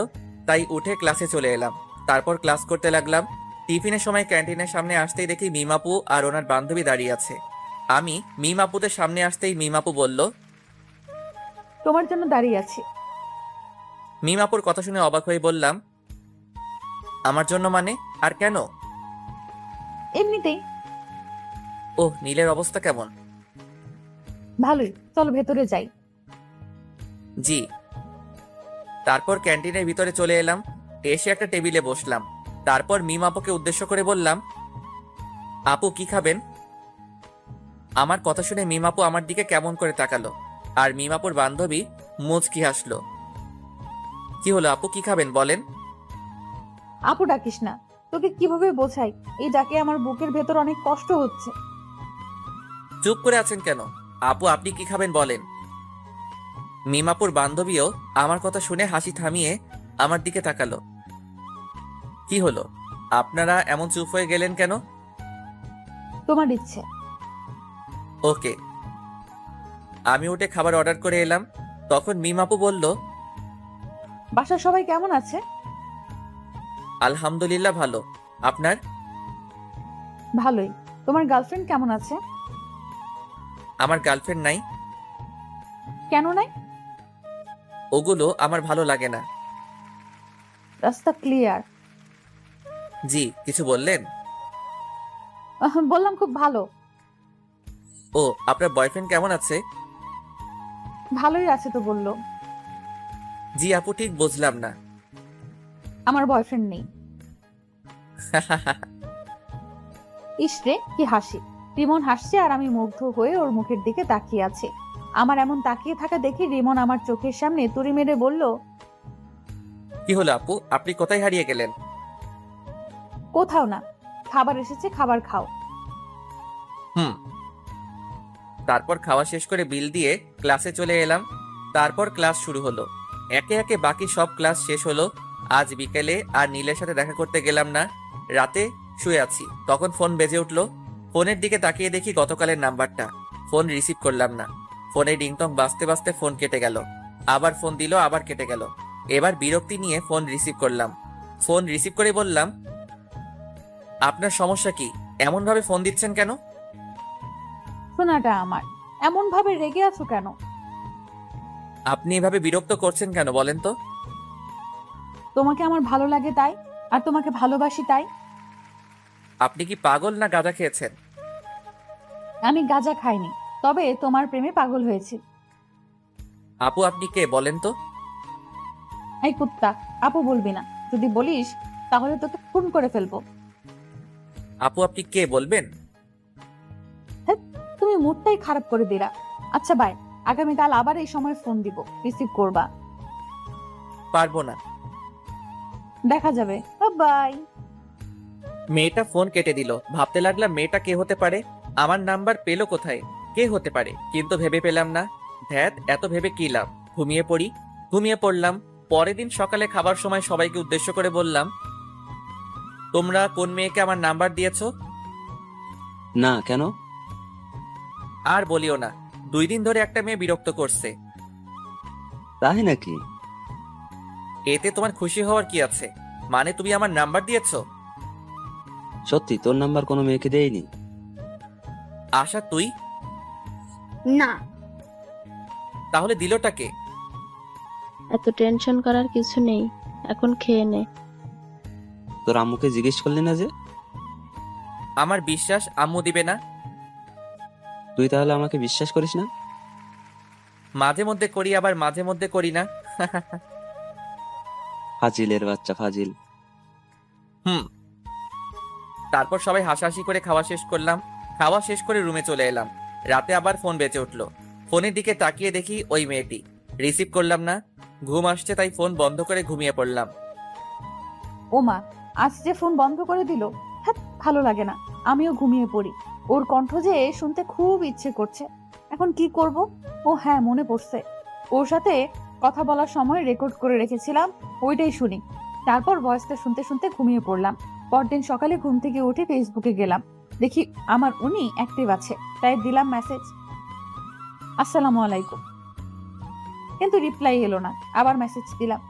তাই উঠে ক্লাসে চলে এলাম। তারপর ক্লাস করতে লাগলাম। টিফিনের সময় ক্যান্টিনের সামনে আসতেই দেখি মিমাপু আর ওনার বান্ধবী দাঁড়িয়ে আছে। আমি মিমাপুদের সামনে আসতেই মিমাপু বলল, তোমার জন্য দাঁড়িয়ে আছি। মিমাপুর কথা শুনে অবাক হয়ে বললাম, আমার জন্য মানে? আর কেন? এমনিতেই। ওহ, নীলের অবস্থা কেমন? ভালোই, চলো ভেতরে যাই। জি। তারপর ক্যান্টিনের ভিতরে চলে এলাম। এসে একটা টেবিলে বসলাম। তারপর মিম আপুকে উদ্দেশ্য করে বললাম, আপু কি খাবেন? আমার কথা শুনে মিমাপু আমার দিকে কেমন করে তাকালো, আর মিমাপুর বান্ধবী মুচকি হাসলো। কি হলো আপু, কি খাবেন বলেন? আপু ডাকিস না, তোকে কিভাবে বোঝাই, এই ডাকে আমার বুকের ভেতর অনেক কষ্ট হচ্ছে। চুপ করে আছেন কেন? আপু আপনি কি খাবেন বলেন? মিমাপুর বান্ধবীও আমার কথা শুনে হাসি থামিয়ে আমার দিকে তাকালো। কি হলো, আপনারা এমন চুপ হয়ে গেলেন কেন? তোমার ইচ্ছে। ওকে। আমি উঠে খাবার অর্ডার করে এলাম। তখন মিমাপু বলল, বাসার সবাই কেমন আছে? আলহামদুলিল্লাহ ভালো। আপনার? ভালোই। তোমার গার্লফ্রেন্ড কেমন আছে? আমার গার্লফ্রেন্ড নাই। কেন নাই? ওগুলো আমার ভালো লাগে না। রাস্তা ক্লিয়ার। জি, কিছু বললেন? বললাম খুব ভালো। ও, আপনার বয়ফ্রেন্ড কেমন আছে? ভালোই আছে তো বললো। জি আপু, ঠিক বুঝলাম না। আমার বয়ফ্রেন্ড নেই। ইসরে কি হাসি! রিমন হাসছে আর আমি মুগ্ধ হয়ে ওর মুখের দিকে তাকিয়ে আছি। আমার এমন তাকিয়ে থাকা দেখে রিমন আমার চোখের সামনে তুড়ি মেরে বলল, কি হলো আপু, আপনি কোথায় হারিয়ে গেলেন? কোথাও না, খাবার এসেছে, খাবার খাও। হুম। তারপর খাওয়া শেষ করে বিল দিয়ে ক্লাসে চলে এলাম। তারপর ক্লাস শুরু হলো। একে একে বাকি সব ক্লাস শেষ হলো। আজ বিকেলে আর নীলের সাথে দেখা করতে গেলাম না। রাতে শুয়ে আছি, তখন ফোন বেজে উঠলো। ফোনের দিকে তাকিয়ে দেখি গতকালের নাম্বারটা। ফোন রিসিভ করলাম না। ফোনে রিংটং বাজতে বাজতে ফোন কেটে গেল। আবার ফোন দিল, আবার কেটে গেল। এবার বিরক্তি নিয়ে ফোন রিসিভ করলাম। ফোন রিসিভ করে বললাম, আপনার সমস্যা কি? এমন ভাবে ফোন দিচ্ছেন কেন? শোনাটা আমার, এমন ভাবে রেগে আছো কেন? আপনি এভাবে বিরক্ত করছেন কেন বলেন তো? তোমাকে আমার ভালো লাগে তাই, আর তোমাকে ভালোবাসি তাই। আপনি কি পাগল না গাঁজা খেয়েছেন? আমি গাঁজা খাইনি, তবে তোমার প্রেমে পাগল হয়েছি। আপু আপনি কে বলেন তো? এই কুত্তা, আপু বলবি না। যদি বলিস তাহলে তোকে খুন করে ফেলবো। আপু আপনি কে বলবেন? তুমি মুডটাই খারাপ করে দিলা। আচ্ছা বাই, আগামীকাল আবার এই সময় ফোন দিব, রিসিভ করবা। পারবো না। দেখা যাবে। বাই। মেয়েটা ফোন কেটে দিল। ভাবতে লাগলাম মেয়েটা কে হতে পারে, আমার নাম্বার পেলো কোথায়, কে হতে পারে, কিন্তু ভেবে পেলাম না। ধ্যাত, এত ভেবে কি লাভ, ঘুমিয়ে পড়ি। ঘুমিয়ে পড়লাম। পরের দিন সকালে খাবার সময় সবাইকে উদ্দেশ্য করে বললাম, তোমরা কোন মেয়েকে আমার নাম্বার দিয়েছো? না, কেন? আর বলিও না, 2 দিন ধরে একটা মেয়ে বিরক্ত করছে। তাই নাকি? এতে তোমার খুশি হওয়ার কি আছে? মানে তুমি আমার নাম্বার দিয়েছো? সত্যি তোর নাম্বার কোনো মেয়েকে দেয়নি? আশা তুই? না। তাহলে দিলটা কে? এত টেনশন করার কিছু নেই, এখন খেয়ে নে। তোর আম্মুকে জিজ্ঞেস করলি না যে? আমার বিশ্বাস আম্মু দিবে না। তুই তাহলে আমাকে বিশ্বাস করিস না? মাঝে মধ্যে করি, আবার মাঝে মধ্যে করি না। ফাজিলের বাচ্চা, ফাজিল। হুম। তারপর সবাই হাসাহাসি করে খাওয়া শেষ করলাম। খাওয়া শেষ করে রুমে চলে এলাম। রাতে আবার ফোন বেজে উঠলো। ফোনের দিকে তাকিয়ে দেখি ওই মেয়েটি। রিসিভ করলাম না। ঘুম আসছে তাই ফোন বন্ধ করে ঘুমিয়ে পড়লাম। ওমা, আজ যে ফোন বন্ধ করে দিল। হ্যাঁ, ভালো লাগে না। আমিও ঘুমিয়ে পড়ি। ওর কণ্ঠ যে শুনতে খুব ইচ্ছে করছে। এখন কি করব? ও হ্যাঁ, মনে পড়ছে, ওর সাথে কথা বলার সময় রেকর্ড করে রেখেছিলাম, ওইটাই শুনি। তারপর ভয়েসটা শুনতে শুনতে ঘুমিয়ে পড়লাম। পরদিন সকালে ঘুম থেকে উঠে ফেসবুকে গেলাম, দেখি আমার উনি অ্যাক্টিভ আছে, তাই দিলাম মেসেজ, আসসালামু আলাইকুম। কিন্তু রিপ্লাই এলো না। আবার মেসেজ দিলাম,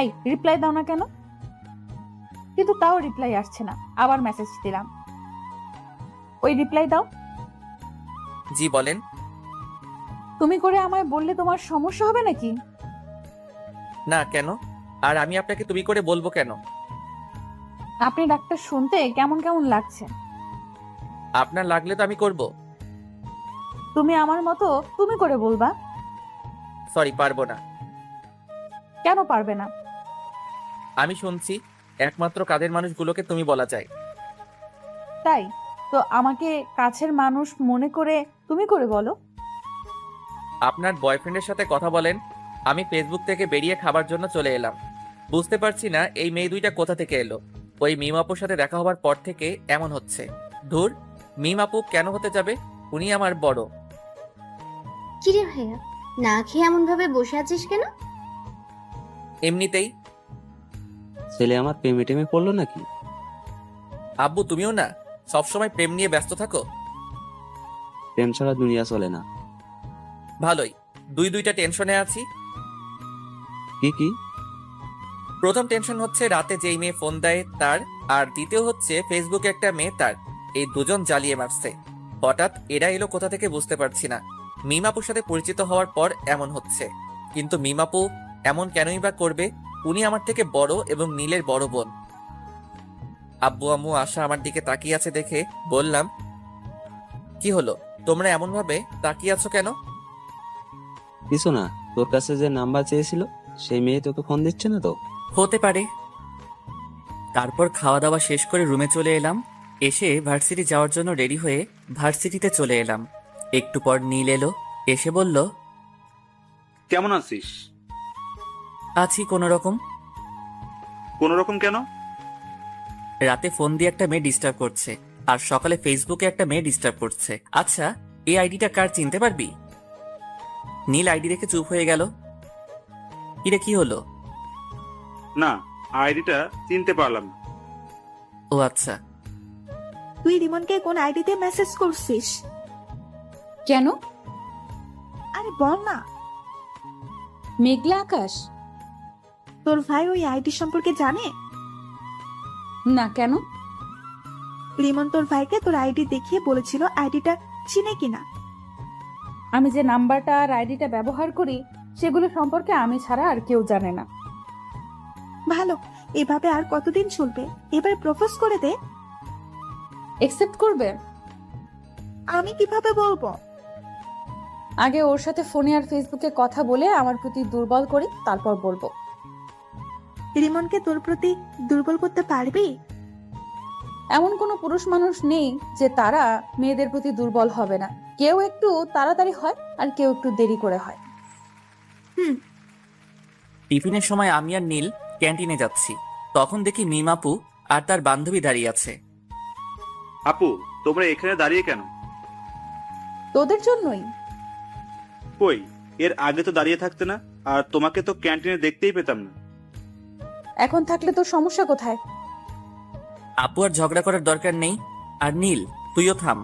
এই রিপ্লাই দাও না কেন? কিন্তু তাও রিপ্লাই আসছে না। আবার মেসেজ দিলাম, ওই রিপ্লাই দাও। জি বলেন। তুমি করে আমায় বললে তোমার সমস্যা হবে নাকি? না, কেন? আর আমি আপনাকে তুমি করে বলবো কেন? আপনি ডাক্তার শুনতে কেমন কেমন লাগছে। আপনার লাগলে তো আমি করব। তুমি আমার মতো তুমি করে বলবা। সরি, পারবো না। কেন পারবে না? আমি শুনছি একমাত্র কাদের মানুষগুলোকে তুমি বলা যায়। তাই তো আমাকে কাছের মানুষ মনে করে তুমি করে বলো। আপনার বয়ফ্রেন্ডের সাথে কথা বলেন। আমি ফেসবুক থেকে বেরিয়ে খাবার জন্য চলে এলাম। বুঝতে পারছি না এই মেয়ে দুইটা কোথা থেকে এলো। ওই মিম আপুর সাথে দেখা হবার পর থেকে এমন হচ্ছে। ধুর, মিম আপু কেন হতে যাবে? উনি আমার বড়। কিরে ভাইয়া, না খেয়ে এমন ভাবে বসে আছিস কেন? এমনিতেই। ছেলে আমার প্রেমে টেমে পড়লো নাকি? আব্বু তুমিও না সবসময় প্রেম নিয়ে ব্যস্ত থাকো। প্রেম ছাড়া দুনিয়া চলে না। ভালোই, দুইটা টেনশনে আছি। কি কি? প্রথম টেনশন হচ্ছে রাতে যেই মেয়ে ফোন দেয় তার, আর দ্বিতীয় হচ্ছে ফেসবুকে একটা মেয়ে তার। এই দুজন জ্বালিয়ে মারছে। হঠাৎ এরা এলো কোথা থেকে বুঝতে পারছি না। মিমাপুর সাথে পরিচিত হওয়ার পর এমন হচ্ছে। কিন্তু মিমাপু এমন কেনই বা করবে? উনি আমার থেকে বড় এবং নীলের বড় বোন। আব্বু আম্মু আশা আমার দিকে তাকিয়ে আছে দেখে বললাম, কি হলো, তোমরা এমন ভাবে তাকিয়ে আছো কেন? কিছু না, তোর কাছে যে নাম্বার চেয়েছিল সেই মেয়ে তোকে ফোন দিচ্ছে না তো? হতে পারে। তারপর খাওয়া দাওয়া শেষ করে রুমে চলে এলাম। এসে ভার্সিটি যাওয়ার জন্য রেডি হয়ে ভার্সিটিতে চলে এলাম। একটু পর নীল এলো, এসে বলল, কেমন আছিস? আছি কোনো রকম। কোন রকম কেন? রাতে ফোন দিয়ে একটা মেয়ে ডিস্টার্ব করছে, আর সকালে ফেসবুকে একটা মেয়ে ডিস্টার্ব করছে। আচ্ছা, এই আইডিটা কার চিনতে পারবি? নীল আইডি রেখে চুপ হয়ে গেল। কিরে কি হলো? না, আইডিটা চিনতে পারলাম না। ও আচ্ছা। তুই রিমনকে কোন আইডিতে মেসেজ করছিস? কেন? আরে বল না। মেঘলা আকাশ? তোর ভাই ওই আইডি সম্পর্কে জানে? না, কেন? রিমন তোর ভাইকে তোর আইডি দেখিয়ে বলেছিল আইডিটা চিনে কিনা। আমি যে নাম্বারটা আর আইডিটা ব্যবহার করি সেগুলো সম্পর্কে আমি ছাড়া আর কেউ জানে না। ভালো, এভাবে আর কতদিন চলবে? এবার প্রপোজ করে দে। একসেপ্ট করবে? আমি কিভাবে বলবো? আগে ওর সাথে ফোনে আর ফেসবুকে কথা বলে আমার প্রতি দুর্বল করি, তারপর বলবো। রিমনকে তোর প্রতি দুর্বল করতে পারবি? এমন কোনো পুরুষ মানুষ নেই যে তারা মেয়েদের প্রতি দুর্বল হবে না। কেউ একটু তাড়াতাড়ি হয় আর কেউ একটু দেরি করে হয়। টিফিনের সময় আমি আর নীল ক্যান্টিনে যাচ্ছি। তখন দেখি মিমাপু আর তার বান্ধবী দাঁড়িয়ে আছে। আপু, তোমরা এখানে দাঁড়িয়ে কেন? তোদের জন্যই। কই, এর আগে তো দাঁড়িয়ে থাকতে না, আর তোমাকে তো ক্যান্টিনে দেখতেই পেতাম না। এখন থাকলে তোর সমস্যা কোথায়? আপু আর ঝগড়া করার দরকার নেই। আর নীল, তুইও থাম।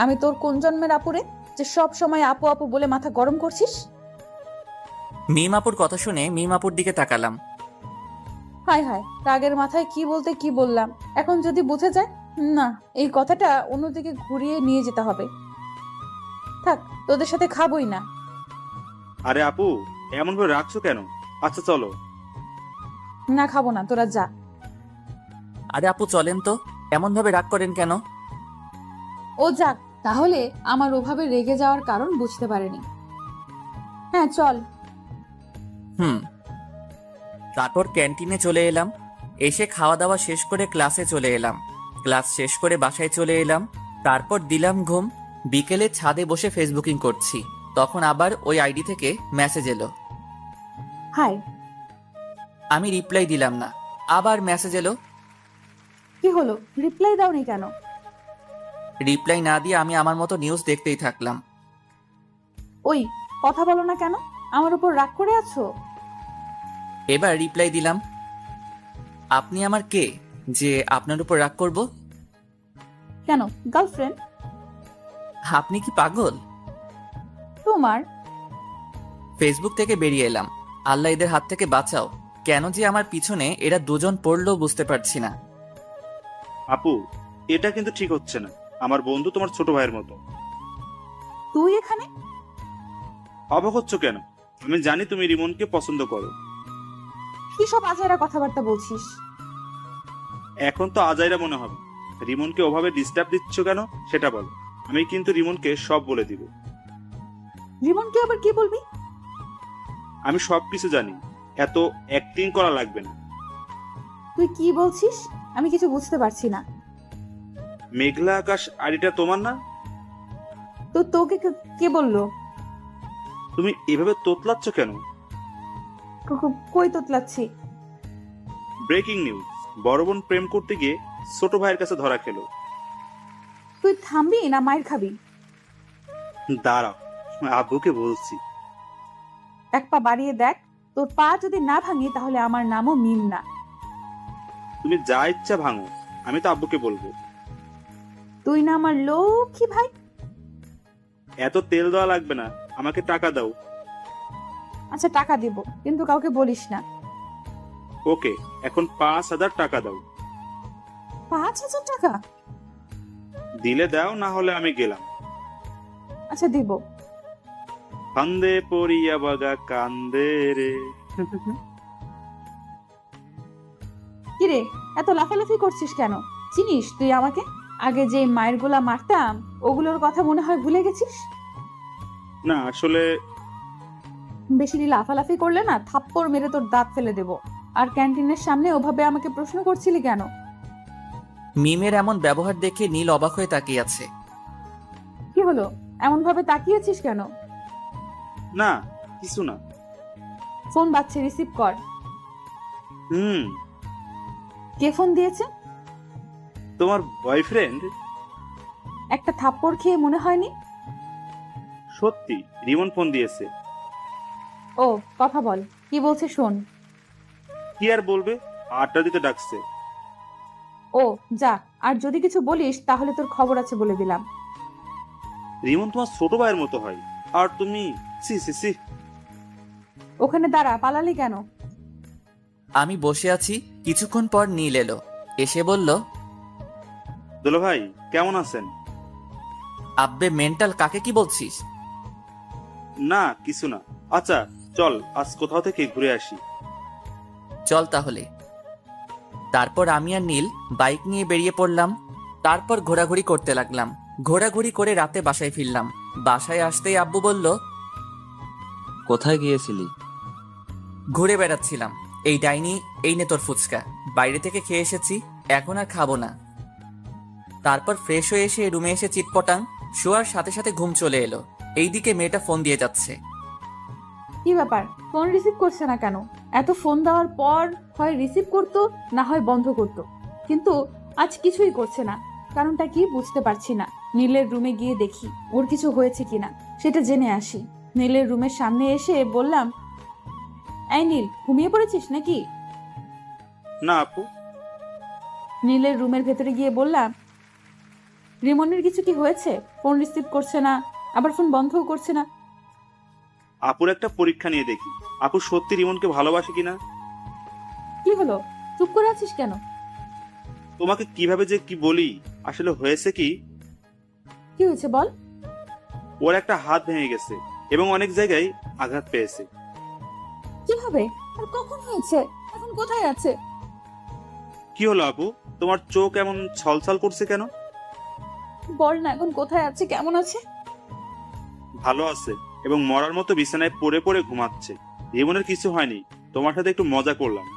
আমি তোর কোন জন্মের আপুরে যে সব সময় আপু আপু বলে মাথা গরম করছিস? মিমাপুর কথা শুনে মিমাপুর দিকে তাকালাম। হায় হায়, রাগের মাথায় কি বলতে কি বললাম। এখন যদি বুঝে যায়, না, এই কথাটা অন্যদিকে ঘুরিয়ে নিয়ে যেতে হবে। থাক, তোদের সাথে খাবোই না। আরে আপু, এমন ভাবে রাখছো কেন? আচ্ছা চলো। না, খাবো না, তোরা যা। আরে আপু চলেন তো, এমন ভাবে রাগ করেন কেন? ও যাক, তাহলে আমার ওভাবে রেগে যাওয়ার কারণ বুঝতে পারেনি। হ্যাঁ চল। তারপর ক্যান্টিনে চলে এলাম। এসে খাওয়া দাওয়া শেষ করে ক্লাসে চলে এলাম। ক্লাস শেষ করে বাসায় চলে এলাম। তারপর দিলাম ঘুম। বিকেলে ছাদে বসে ফেসবুকিং করছি। তখন আবার ওই আইডি থেকে মেসেজ এলো। হাই। আমি রিপ্লাই দিলাম না। আবার মেসেজ এলো। কি হলো, রিপ্লাই দাওনি কেন? রিপ্লাই না দিয়ে আমি আমার মতো নিউজ দেখতেই থাকলাম। ওই, কথা বলো না কেন? আমার উপর রাগ করে আছো? এবার রিপ্লাই দিলাম, আপনি আমার কে যে আপনার উপর রাগ করব? কেন, গার্লফ্রেন্ড? আপনি কি পাগল? তোমার? ফেসবুক থেকে বেরিয়ে এলাম। আল্লাহ এদের হাত থেকে বাঁচাও। কেন যে আমার পিছনে এরা দুজন পড়লো বুঝতে পারছি না। আপু, এটা কিন্তু ঠিক হচ্ছে না। আমার বন্ধু তোমার ছোট ভাইয়ের মতো। তুই এখানে? অবাক হচ্ছ কেন? আমি জানি তুমি রিমনকে পছন্দ করো। কি সব আজাইরা কথাবার্তা বলছিস? এখন তো আজাইরা মনে হবে। রিমনকে ওভাবে ডিস্টার্ব দিচ্ছ কেন সেটা বলো। আমি কিন্তু রিমনকে সব বলে দিব। রিমনকে আবার কি বলবি? আমি সবকিছু জানি, এত অ্যাক্টিং করা লাগবে না। তুই কি বলছিস? আমি কিছু বুঝতে পারছি না। মেঘলা আকাশ আইডিটা তোমার না? তো তোকে কে বললো? তুমি এভাবে তোতলাচ্ছ কেন? কই তোতলাচ্ছি? ব্রেকিং নিউজ, বড় বোন প্রেম করতে গিয়ে ছোট ভাইয়ের কাছে ধরা খেলো। তুই থামবি না মায়ের খাবি? দাঁড়াও, আব্বুকে বলছি। এক পা বাড়িয়ে দেখ, তোর পা যদি না ভাঙি তাহলে আমার নামও মিম না। তুমি যা ইচ্ছা ভাঙো, আমি তো আব্বুকে বলবো। তুই না আমার লক্ষ্মী ভাই? এত তেল দেওয়া লাগবে না, আমাকে টাকা দাও। আচ্ছা টাকা দিব, কিন্তু কাউকে বলিস না। ওকে, এখন 5,000 টাকা দাও। 5,000 টাকা? দিলে দাও, না হলে আমি গেলাম। আচ্ছা দিব। কান্দে পড়িয়া বাগা কান্দে রে। কিরে, এত লাফালাফি করছিস কেন? চিনিস তুই আমাকে? আগে যে মায়ের গোলা মারতাম ওগুলোর কথা মনে হয় ভুলে গেছিস? না আসলে বেশি লাফালাফি করলে না থাপ্পড় মেরে তোর দাঁত ফেলে দেব। আর ক্যান্টিনের সামনে ওভাবে আমাকে প্রশ্ন করছিলি কেন? মিমের এমন ব্যবহার দেখে নীল অবাক হয়ে তাকিয়ে আছে। কি হলো, এমন ভাবে তাকিয়েছিস কেন? না, কিছু না। ফোন বাজছে, রিসিভ কর। হুম, কে ফোন দিয়েছে? তোমার বয়ফ্রেন্ড। একটা থাপ্পড় খেয়ে মনে হয়নি? সত্যি, রিমন ফোন দিয়েছে। ও, কথা বল, কি বলছে শোন। কি আর বলবে, আড্ডা দিতে ডাকছে। ও যা, আর যদি কিছু বলিস তাহলে তোর খবর আছে বলে দিলাম। রিমন তোমার ছোট ভাইয়ের মতো হয়, আর তুমি সি সি সি। ওখানে দাঁড়া, পালালি কেন? আমি বসে আছি, কিছুক্ষণ পর নীল এলো, এসে বলল, দুলো ভাই কেমন আছেন? আব্বে মেন্টাল, কাকে কি বলছিস? না কিছু না। আচ্ছা চল আজ কোথাও থেকে ঘুরে আসি। চল তাহলে। তারপর আমি আর নীল বাইক নিয়ে বেরিয়ে পড়লাম। তারপর ঘোরাঘুরি করতে লাগলাম। ঘোরাঘুরি করে রাতে বাসায় ফিরলাম। বাসায় আসতেই আব্বু বলল, কোথায় গিয়েছিলি? ঘুরে বেড়াচ্ছিলাম। এই ডাইনি, এই নে তোর ফুচকা, বাইরে থেকে খেয়ে এসেছি, এখন আর খাবো না। তারপর ফ্রেশ হয়ে এসে রুমে এসে চিটপটাং, শোয়ার সাথে সাথে ঘুম চলে এলো। এইদিকে মেয়েটা ফোন দিয়ে যাচ্ছে। কি ব্যাপার, ফোন রিসিভ করছে না কেন? এত ফোন দেওয়ার পর হয় রিসিভ করতো, না হয় বন্ধ করতো, কিন্তু আজ কিছুই করছে না। কারণটা কি বুঝতে পারছি না। নীলের রুমে গিয়ে দেখি ওর কিছু হয়েছে কিনা, সেটা জেনে আসি। নীলের রুমের সামনে এসে বললাম, এই নীল, ঘুমিয়ে পড়েছিস নাকি? না আপু। নীলের রুমের ভেতরে গিয়ে বললাম, রিমনের কিছু কি হয়েছে? ফোন রিসিভ করছে না, আবার ফোন বন্ধও করছে না। আপুর একটা পরীক্ষা নিয়ে দেখি, আপু সত্যি রিমনকে ভালোবাসে কিনা। কি হলো, চুপ করে আছিস কেন? তোমাকে কিভাবে যে কি বলি, আসলে হয়েছে কি, কি হয়েছে বল। ওর একটা হাত ভেঙে গেছে এবং অনেক জায়গায় আঘাত পেয়েছে। কিভাবে আর কখন হয়েছে? এখন কোথায় আছে? কি হলো আপু, তোমার চোখ এমন ছলছল করছে কেন? বল না, এখন কোথায় আছে, কেমন আছে? ভালো আছে এবং মরার মতো বিছানায় পড়ে পড়ে ঘুমাচ্ছে। রিমনের কিছু হয়নি, তোমার সাথে একটু মজা করলাম।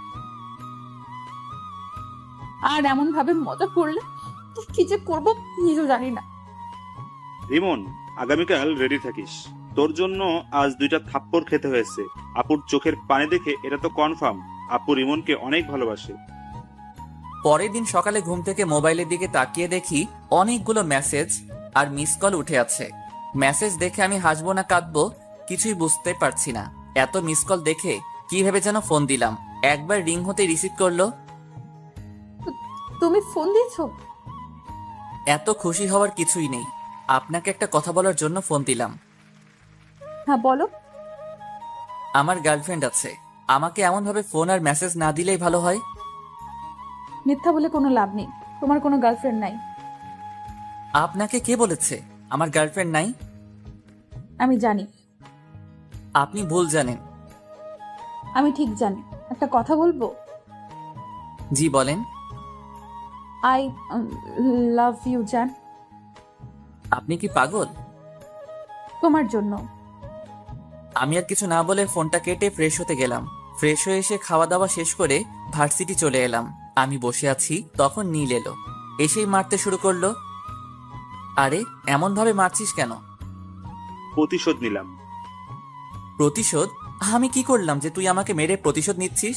আর এমন ভাবে মজা করলে তো কি যে করবো নিজেও জানি না। রিমন, আগামীকাল রেডি থাকিস, তোর জন্য আজ 2টা থাপ্পড় খেতে হয়েছে। আপুর চোখের পানি দেখে এটা তো কনফার্ম আপু রিমনকে অনেক ভালোবাসে। পরের দিন সকালে ঘুম থেকে মোবাইলের দিকে তাকিয়ে দেখি অনেকগুলো মেসেজ আর মিস কল উঠে আছে। মেসেজ দেখে আমি হাসবো না কাঁদবো কিছুই বুঝতে পারছি না। এত মিস কল দেখে কি ভেবে যেন ফোন দিলাম। একবার রিং হতে রিসিভ করলো। তুমি ফোন দিয়েছো? এত খুশি হওয়ার কিছুই নেই, আপনাকে একটা কথা বলার জন্য ফোন দিলাম। হ্যাঁ বলো। আমার গার্লফ্রেন্ড আছে, আমাকে এমন ভাবে ফোন আর মেসেজ না দিলেই ভালো হয়। মিথ্যা বলে কোনো লাভ নেই, তোমার কোনো গার্লফ্রেন্ড নাই। আপনাকে কে বলেছে আমার গার্লফ্রেন্ড নাই? আমি জানি। আপনি ভুল জানেন। আমি ঠিক জানি। একটা কথা বলবো? জি বলেন। আই লাভ ইউ জান। আপনি কি পাগল? তোমার জন্য। আমি আর কিছু না বলে ফোনটা কেটে ফ্রেশ হতে গেলাম। ফ্রেশ হয়ে এসে খাওয়া দাওয়া শেষ করে ভার্সিটি চলে এলাম। আমি বসে আছি, তখন নীল এলো। এসেই মারতে শুরু করলো। আরে এমন ভাবে মারছিস কেন? প্রতিশোধ নিলাম। প্রতিশোধ? আমি কি করলাম যে তুই আমাকে মেরে প্রতিশোধ নিচ্ছিস?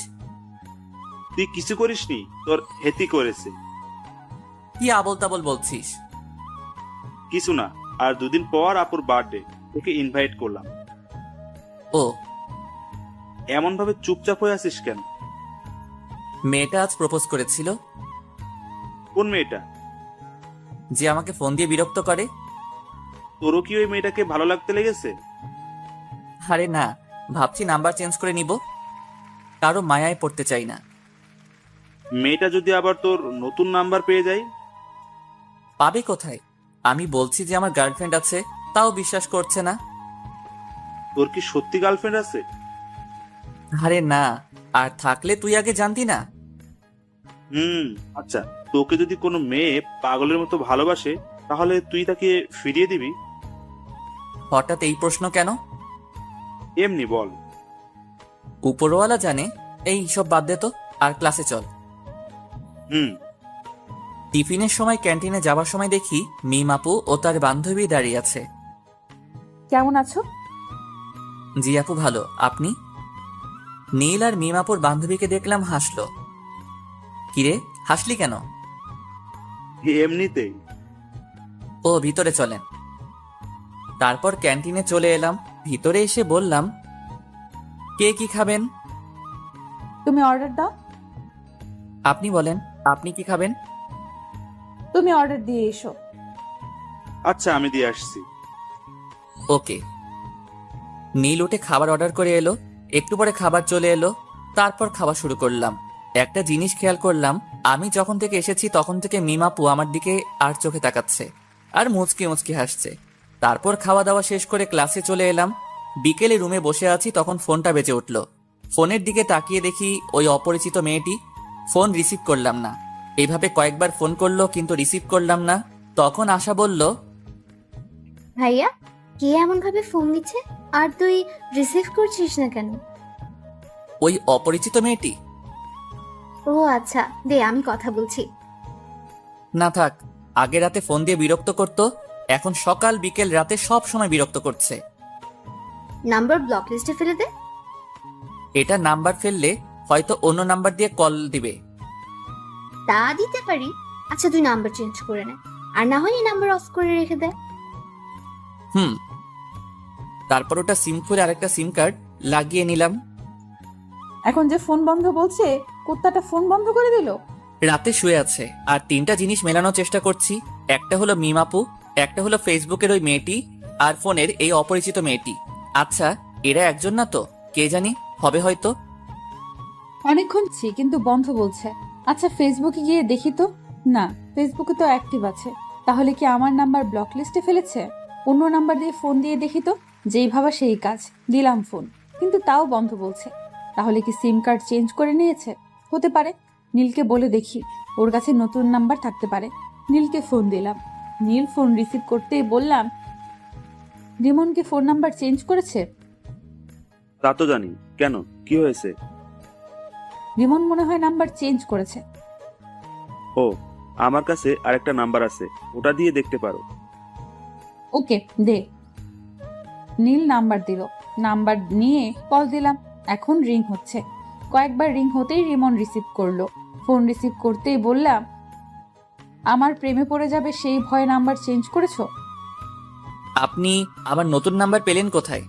তুই কিছু করিসনি, তোর হেতি করেছে। কি আবল তাবল বলছিস? কিছু না, আর 2 দিন পর আপুর বার্থডে, তোকে ইনভাইট করলাম। ও, এমন ভাবে চুপচাপ হয়ে আছিস কেন? মেয়েটা আজ প্রপোজ করেছিল। কোন মেয়েটা? যে আমাকে ফোন দিয়ে বিরক্ত করে। তোরও কি ওই মেয়েটাকে ভালো লাগতে লেগেছে? আরে না, ভাবছি নাম্বার চেঞ্জ করে নিব। কারো মায়ায় পড়তে চাই না। মেয়েটা যদি আবার তোর নতুন নাম্বার পেয়ে যায়? পাবে কোথায়? আমি বলছি যে আমার গার্লফ্রেন্ড আছে, তাও বিশ্বাস করছে না। তোর কি সত্যি গার্লফ্রেন্ড আছে? আরে না, আর থাকলে তুই আগে জানতি না। আচ্ছা, তোকে যদি কোনো মেয়ে পাগলের মতো ভালোবাসে, তাহলে তুই তাকে ফিরিয়ে দিবি? হঠাৎ এই প্রশ্ন কেন? এমনি বল। উপরওয়ালা জানে। এই সব বাদ দে তো, আর ক্লাসে চল। হুম। টিফিনের সময় ক্যান্টিনে যাবার সময় দেখি মিম আপু ও তার বান্ধবী দাঁড়িয়ে আছে। কেমন আছো? জি আপু, ভালো। আপনি? নীল আর মিম আপুর বান্ধবীকে দেখলাম হাসলো। কিরে, হাসলি কেন? এমনিতেই। ও, ভিতরে চলেন। তারপর ক্যান্টিনে চলে এলাম। ভিতরে এসে বললাম, কে কি খাবেন? তুমি অর্ডার দাও। আপনি বলেন, আপনি কি খাবেন? তুমি অর্ডার দিয়ে এসো। আচ্ছা, আমি দিয়ে আসছি। ওকে। নীল উঠে খাবার অর্ডার করে এলো। একটু পরে খাবার চলে এলো। তারপর খাওয়া শুরু করলাম। একটা জিনিস খেয়াল করলাম, আমি যখন থেকে এসেছি তখন থেকে মিমাপু আমার দিকে আর চোখে তাকাচ্ছে আর মুচকি মুচকি হাসছে। তারপর খাওয়া দাওয়া শেষ করে ক্লাসে চলে এলাম। বিকেলে রুমে বসে আছি, তখন ফোনটা বেজে উঠল। ফোনের দিকে তাকিয়ে দেখি ওই অপরিচিত মেয়েটি। ফোন রিসিভ করলাম না। এইভাবে কয়েকবার ফোন করলো, কিন্তু রিসিভ করলাম না। তখন আশা বলল, ভাইয়া, কে এমন ভাবে ফোন দিচ্ছে আর তুই রিসিভ করছিস না কেন? ওই অপরিচিত মেয়েটি। ও আচ্ছা, দে আমি কথা বলছি। না থাক, আগে রাতে ফোন দিয়ে বিরক্ত করতো, এখন সকাল বিকেল রাতে সব সময় বিরক্ত করছে। নাম্বার ব্লক লিস্টে ফেলে দে। এটা নাম্বার ফেললে হয়তো অন্য নাম্বার দিয়ে কল দিবে। তা দিতে পারি। আচ্ছা, তুই নাম্বার চেঞ্জ করে নে, আর না হয় এই নাম্বার অফ করে রেখে দে। হুম। তারপর ওটা সিম খুলে আরেকটা সিম কার্ড লাগিয়ে নিলাম। এখন যে ফোন বন্ধ বলছে, কুত্তাটা ফোন বন্ধ করে দিল। রাতে শুয়ে আছে, আর 3টা জিনিস মেলানোর চেষ্টা করছি। একটা হলো মিমাপু, একটা হলো ফেসবুকের ওই মেয়েটি, আর ফোনের এই অপরিচিত মেয়েটি। আচ্ছা, এরা একজন না তো? কে জানি, হবে হয়তো। অনেকক্ষণ কিন্তু বন্ধ বলছে। আচ্ছা, ফেসবুকে গিয়ে দেখি তো। না, ফেসবুকে তো অ্যাক্টিভ আছে। তাহলে কি আমার নাম্বার ব্লক লিস্টে ফেলেছে? অন্য নাম্বার দিয়ে ফোন দিয়ে দেখি তো। যেই ভাবা সেই কাজ, দিলাম ফোন, কিন্তু তাও বন্ধ বলছে। তাহলে কি সিম কার্ড চেঞ্জ করে নিয়েছে? হতে পারে। নীলকে বলে দেখি, ওর কাছে নতুন নাম্বার থাকতে পারে। নীলকে ফোন দিলাম। নীল ফোন রিসিভ করতেই বললাম, রিমনকে ফোন নাম্বার চেঞ্জ করেছে। তা তো জানি, কেন, কি হয়েছে? রিমন মনে হয় নাম্বার চেঞ্জ করেছে। ও, আমার কাছে আরেকটা নাম্বার আছে, ওটা দিয়ে দেখতে পারো। ওকে, দে। নীল নাম্বার দিল। নাম্বার নিয়ে কল দিলাম। এখন রিং হচ্ছে। কয়েকবার রিং হতেই রিমন রিসিভ করলো। ফোন রিসিভ করতেই বললাম, আমার প্রেমে পড়ে যাবে সেই ভয়ে নাম্বার চেঞ্জ করেছো? আপনি আমার নতুন নাম্বার পেলেন কোথায়?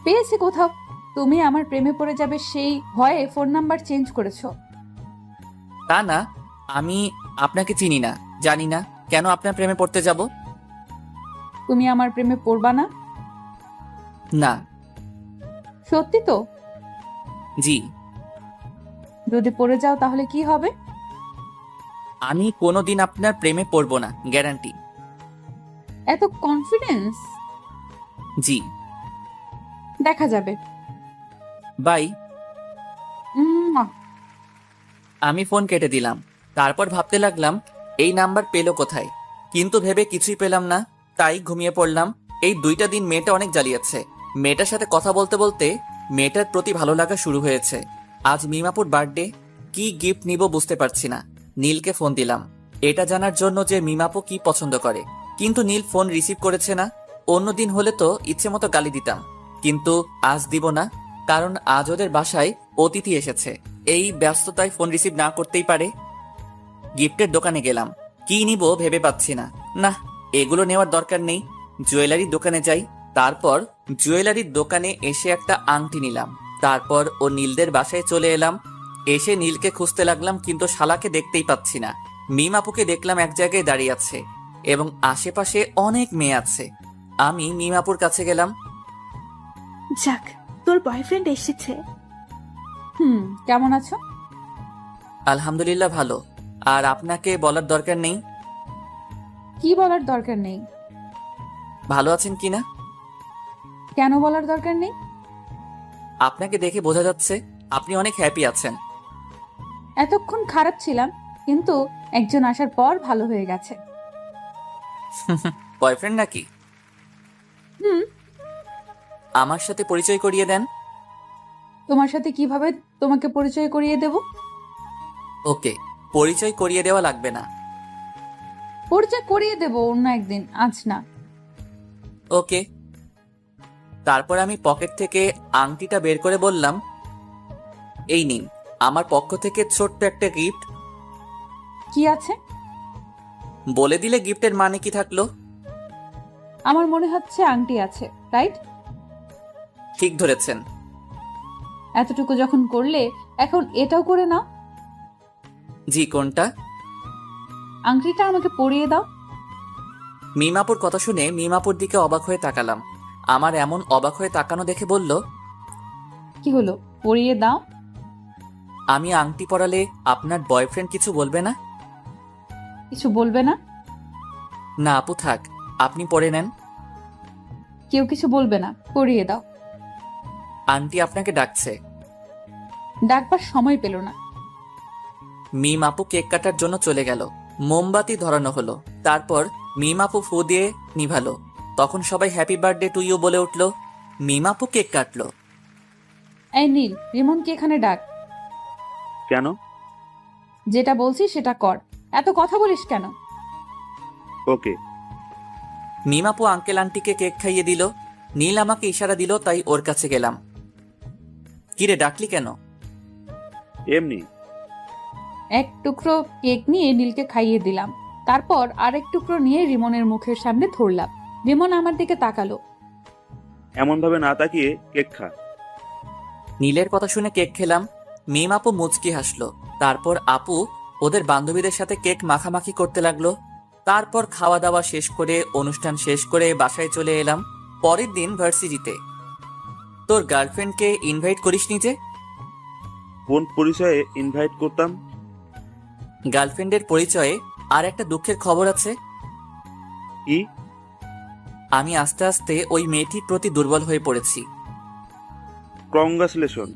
পেয়েছি কোথাও। তুমি আমার প্রেমে পড়ে যাবে সেই ভয়ে ফোন নাম্বার চেঞ্জ করেছো। তা না, আমি আপনাকে চিনি না, জানি না, কেন আপনার প্রেমে পড়তে যাব? তুমি আমার প্রেমে পড়বা না? না। সত্যি তো? জি। যদি পড়ে যাও তাহলে কি হবে? আমি কোনোদিন আপনার প্রেমে পড়ব না, গ্যারান্টি। এত কনফিডেন্স? জি। দেখা যাবে। বাই। উম, আমি ফোন কেটে দিলাম। তারপর ভাবতে লাগলাম, এই নাম্বার পেলো কোথায়, কিন্তু ভেবে কিছুই পেলাম না। তাই ঘুমিয়ে পড়লাম। এই 2টা দিন মেয়েটা অনেক জ্বালিয়েছে। মেয়েটার সাথে কথা বলতে বলতে মেয়েটার প্রতি ভালো লাগা শুরু হয়েছে। আজ মিমাপুর বার্থডে, কি গিফট নিব বুঝতে পারছি না। নীলকে ফোন দিলাম। এটা জানার জন্য যে মিমাপু কি পছন্দ করে। কিন্তু নীল ফোন রিসিভ করেছে না। অন্যদিন হলে তো ইচ্ছে মতো গালি দিতাম, কিন্তু আজ দিব না, কারণ আজ ওদের বাসায় অতিথি এসেছে। এই ব্যস্ততায় ফোন রিসিভ না করতেই পারে। গিফটের দোকানে গেলাম, কি নিব ভেবে পাচ্ছি না। না, এগুলো নেওয়ার দরকার নেই, জুয়েলারির দোকানে যাই। তারপর জুয়েলারির দোকানে এসে একটা আংটি নিলাম। তারপর ও নীলদের বাসায় চলে এলাম। এসে নীলকে খুঁজতে লাগলাম, কিন্তু শালাকে দেখতেই পাচ্ছি না। মিমাপুকে দেখলাম এক জায়গায় দাঁড়িয়ে আছে এবং আশেপাশে অনেক মেয়ে আছে। আমি মিমাপুর কাছে গেলাম। যাক, তোর বয়ফ্রেন্ড এসেছে। কেমন আছো? আলহামদুলিল্লাহ ভালো। আর আপনাকে বলার দরকার নেই। কি বলার দরকার নেই? ভালো আছেন কিনা? কেন বলার দরকার নেই? আপনাকে দেখে বোঝা যাচ্ছে আপনি অনেক হ্যাপি আছেন। এতক্ষণ খারাপ ছিলাম, কিন্তু একজন আসার পর ভালো হয়ে গেছে। বয়ফ্রেন্ড নাকি? হুম। আমার সাথে পরিচয় করিয়ে দেন। তোমার সাথে কিভাবে তোমাকে পরিচয় করিয়ে দেব? ওকে, পরিচয় করিয়ে দেওয়া লাগবে না। পরিচয় করিয়ে দেব অন্য একদিন, আজ না। ওকে। তারপর আমি পকেট থেকে আংটিটা বের করে বললাম, এই নিন আমার পক্ষ থেকে ছোট্ট একটা গিফট। কি আছে? বলে দিলে গিফটের মানে কি থাকলো? আমার মনে হচ্ছে আংটি আছে, রাইট? ঠিক ধরেছেন। এতটুকু যখন করলে, এখন এটাও করে নাও। জি, কোনটা? আংটিটা আমাকে পরিয়ে দাও। মিমাপুর কথা শুনে মিমাপুর দিকে অবাক হয়ে তাকালাম। আমার এমন অবাক হয়ে তাকানো দেখে বলল, কি হলো, পরিয়ে দাও। আমি আংটি পরালে আপনার বয়ফ্রেন্ড কিছু বলবে না? কিছু বলবে না? না আপু থাক, আপনি পরে নেন। কেউ কিছু বলবে না, পরিয়ে দাও। আন্টি আপনাকে ডাকছে। ডাকবার সময় পেল না। মিম আপু কেক কাটার জন্য চলে গেল। মোমবাতি ধরানো হলো। তারপর মিম আপু ফু দিয়ে নিভালো। তখন সবাই হ্যাপি বার্থডে টু ইউ বলে উঠল। মিম আপু কেক কাটলো। এই নীল, রিমনকে এখানে ডাক। কেন? যেটা বলছি সেটা কর, এত কথা বলিস কেন? ওকে। মিম আপু আঙ্কেল আন্টিকে কেক খাইয়ে দিল। নীল আমাকে ইশারা দিল, তাই ওর কাছে গেলাম। কিরে ডাকলি কেন? এমনি। এক টুকরো কেক নিয়ে নীলকে খাইয়ে দিলাম। তারপর আরেক টুকরো নিয়ে রিমনের মুখের সামনে ধরলাম। রিমন আমার দিকে তাকালো। এমন ভাবে না তাকিয়ে কেক খা। নীলের কথা শুনে কেক খেলাম। মিম আপু মুচকি হাসলো। তারপর আপু ওদের বান্ধবীদের সাথে কেক মাখামাখি করতে লাগলো। তারপর খাওয়া দাওয়া শেষ করে অনুষ্ঠান শেষ করে বাসায় চলে এলাম। পরের দিন ভার্সিটিতে। তোর গার্লফ্রেন্ডকে ইনভাইট করিসনি যে? কোন পরিচয়ে ইনভাইট করতাম? গার্লফ্রেন্ডের পরিচয়ে আর একটা দুঃখের খবর আছে। কি? আমি আস্তে আস্তে ওই মেয়েটির প্রতি দুর্বল হয়ে পড়েছি। কংগ্রাচুলেশন।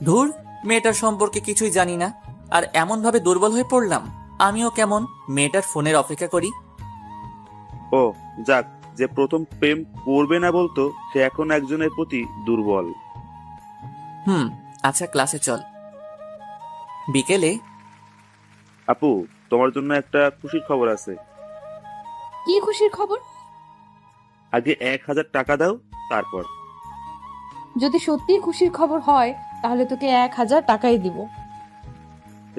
ধুর, মেয়েটার সম্পর্কে কিছুই জানি না, আর এমন ভাবে দুর্বল হয়ে পড়লাম। আমিও কেমন মেয়েটার ফোনের অপেক্ষা করি। ও যাক, যে প্রথম প্রেম করবে না বলতো সে এখন একজনের প্রতি দুর্বল। আচ্ছা ক্লাসে চল। বিকেলে। আপু, তোমার জন্য একটা খুশির খবর আছে। কি খুশির খবর? আগে 1000 টাকা দাও, তারপর। যদি সত্যি খুশির খবর হয় তাহলে তোকে 1000 টাকাই দিব।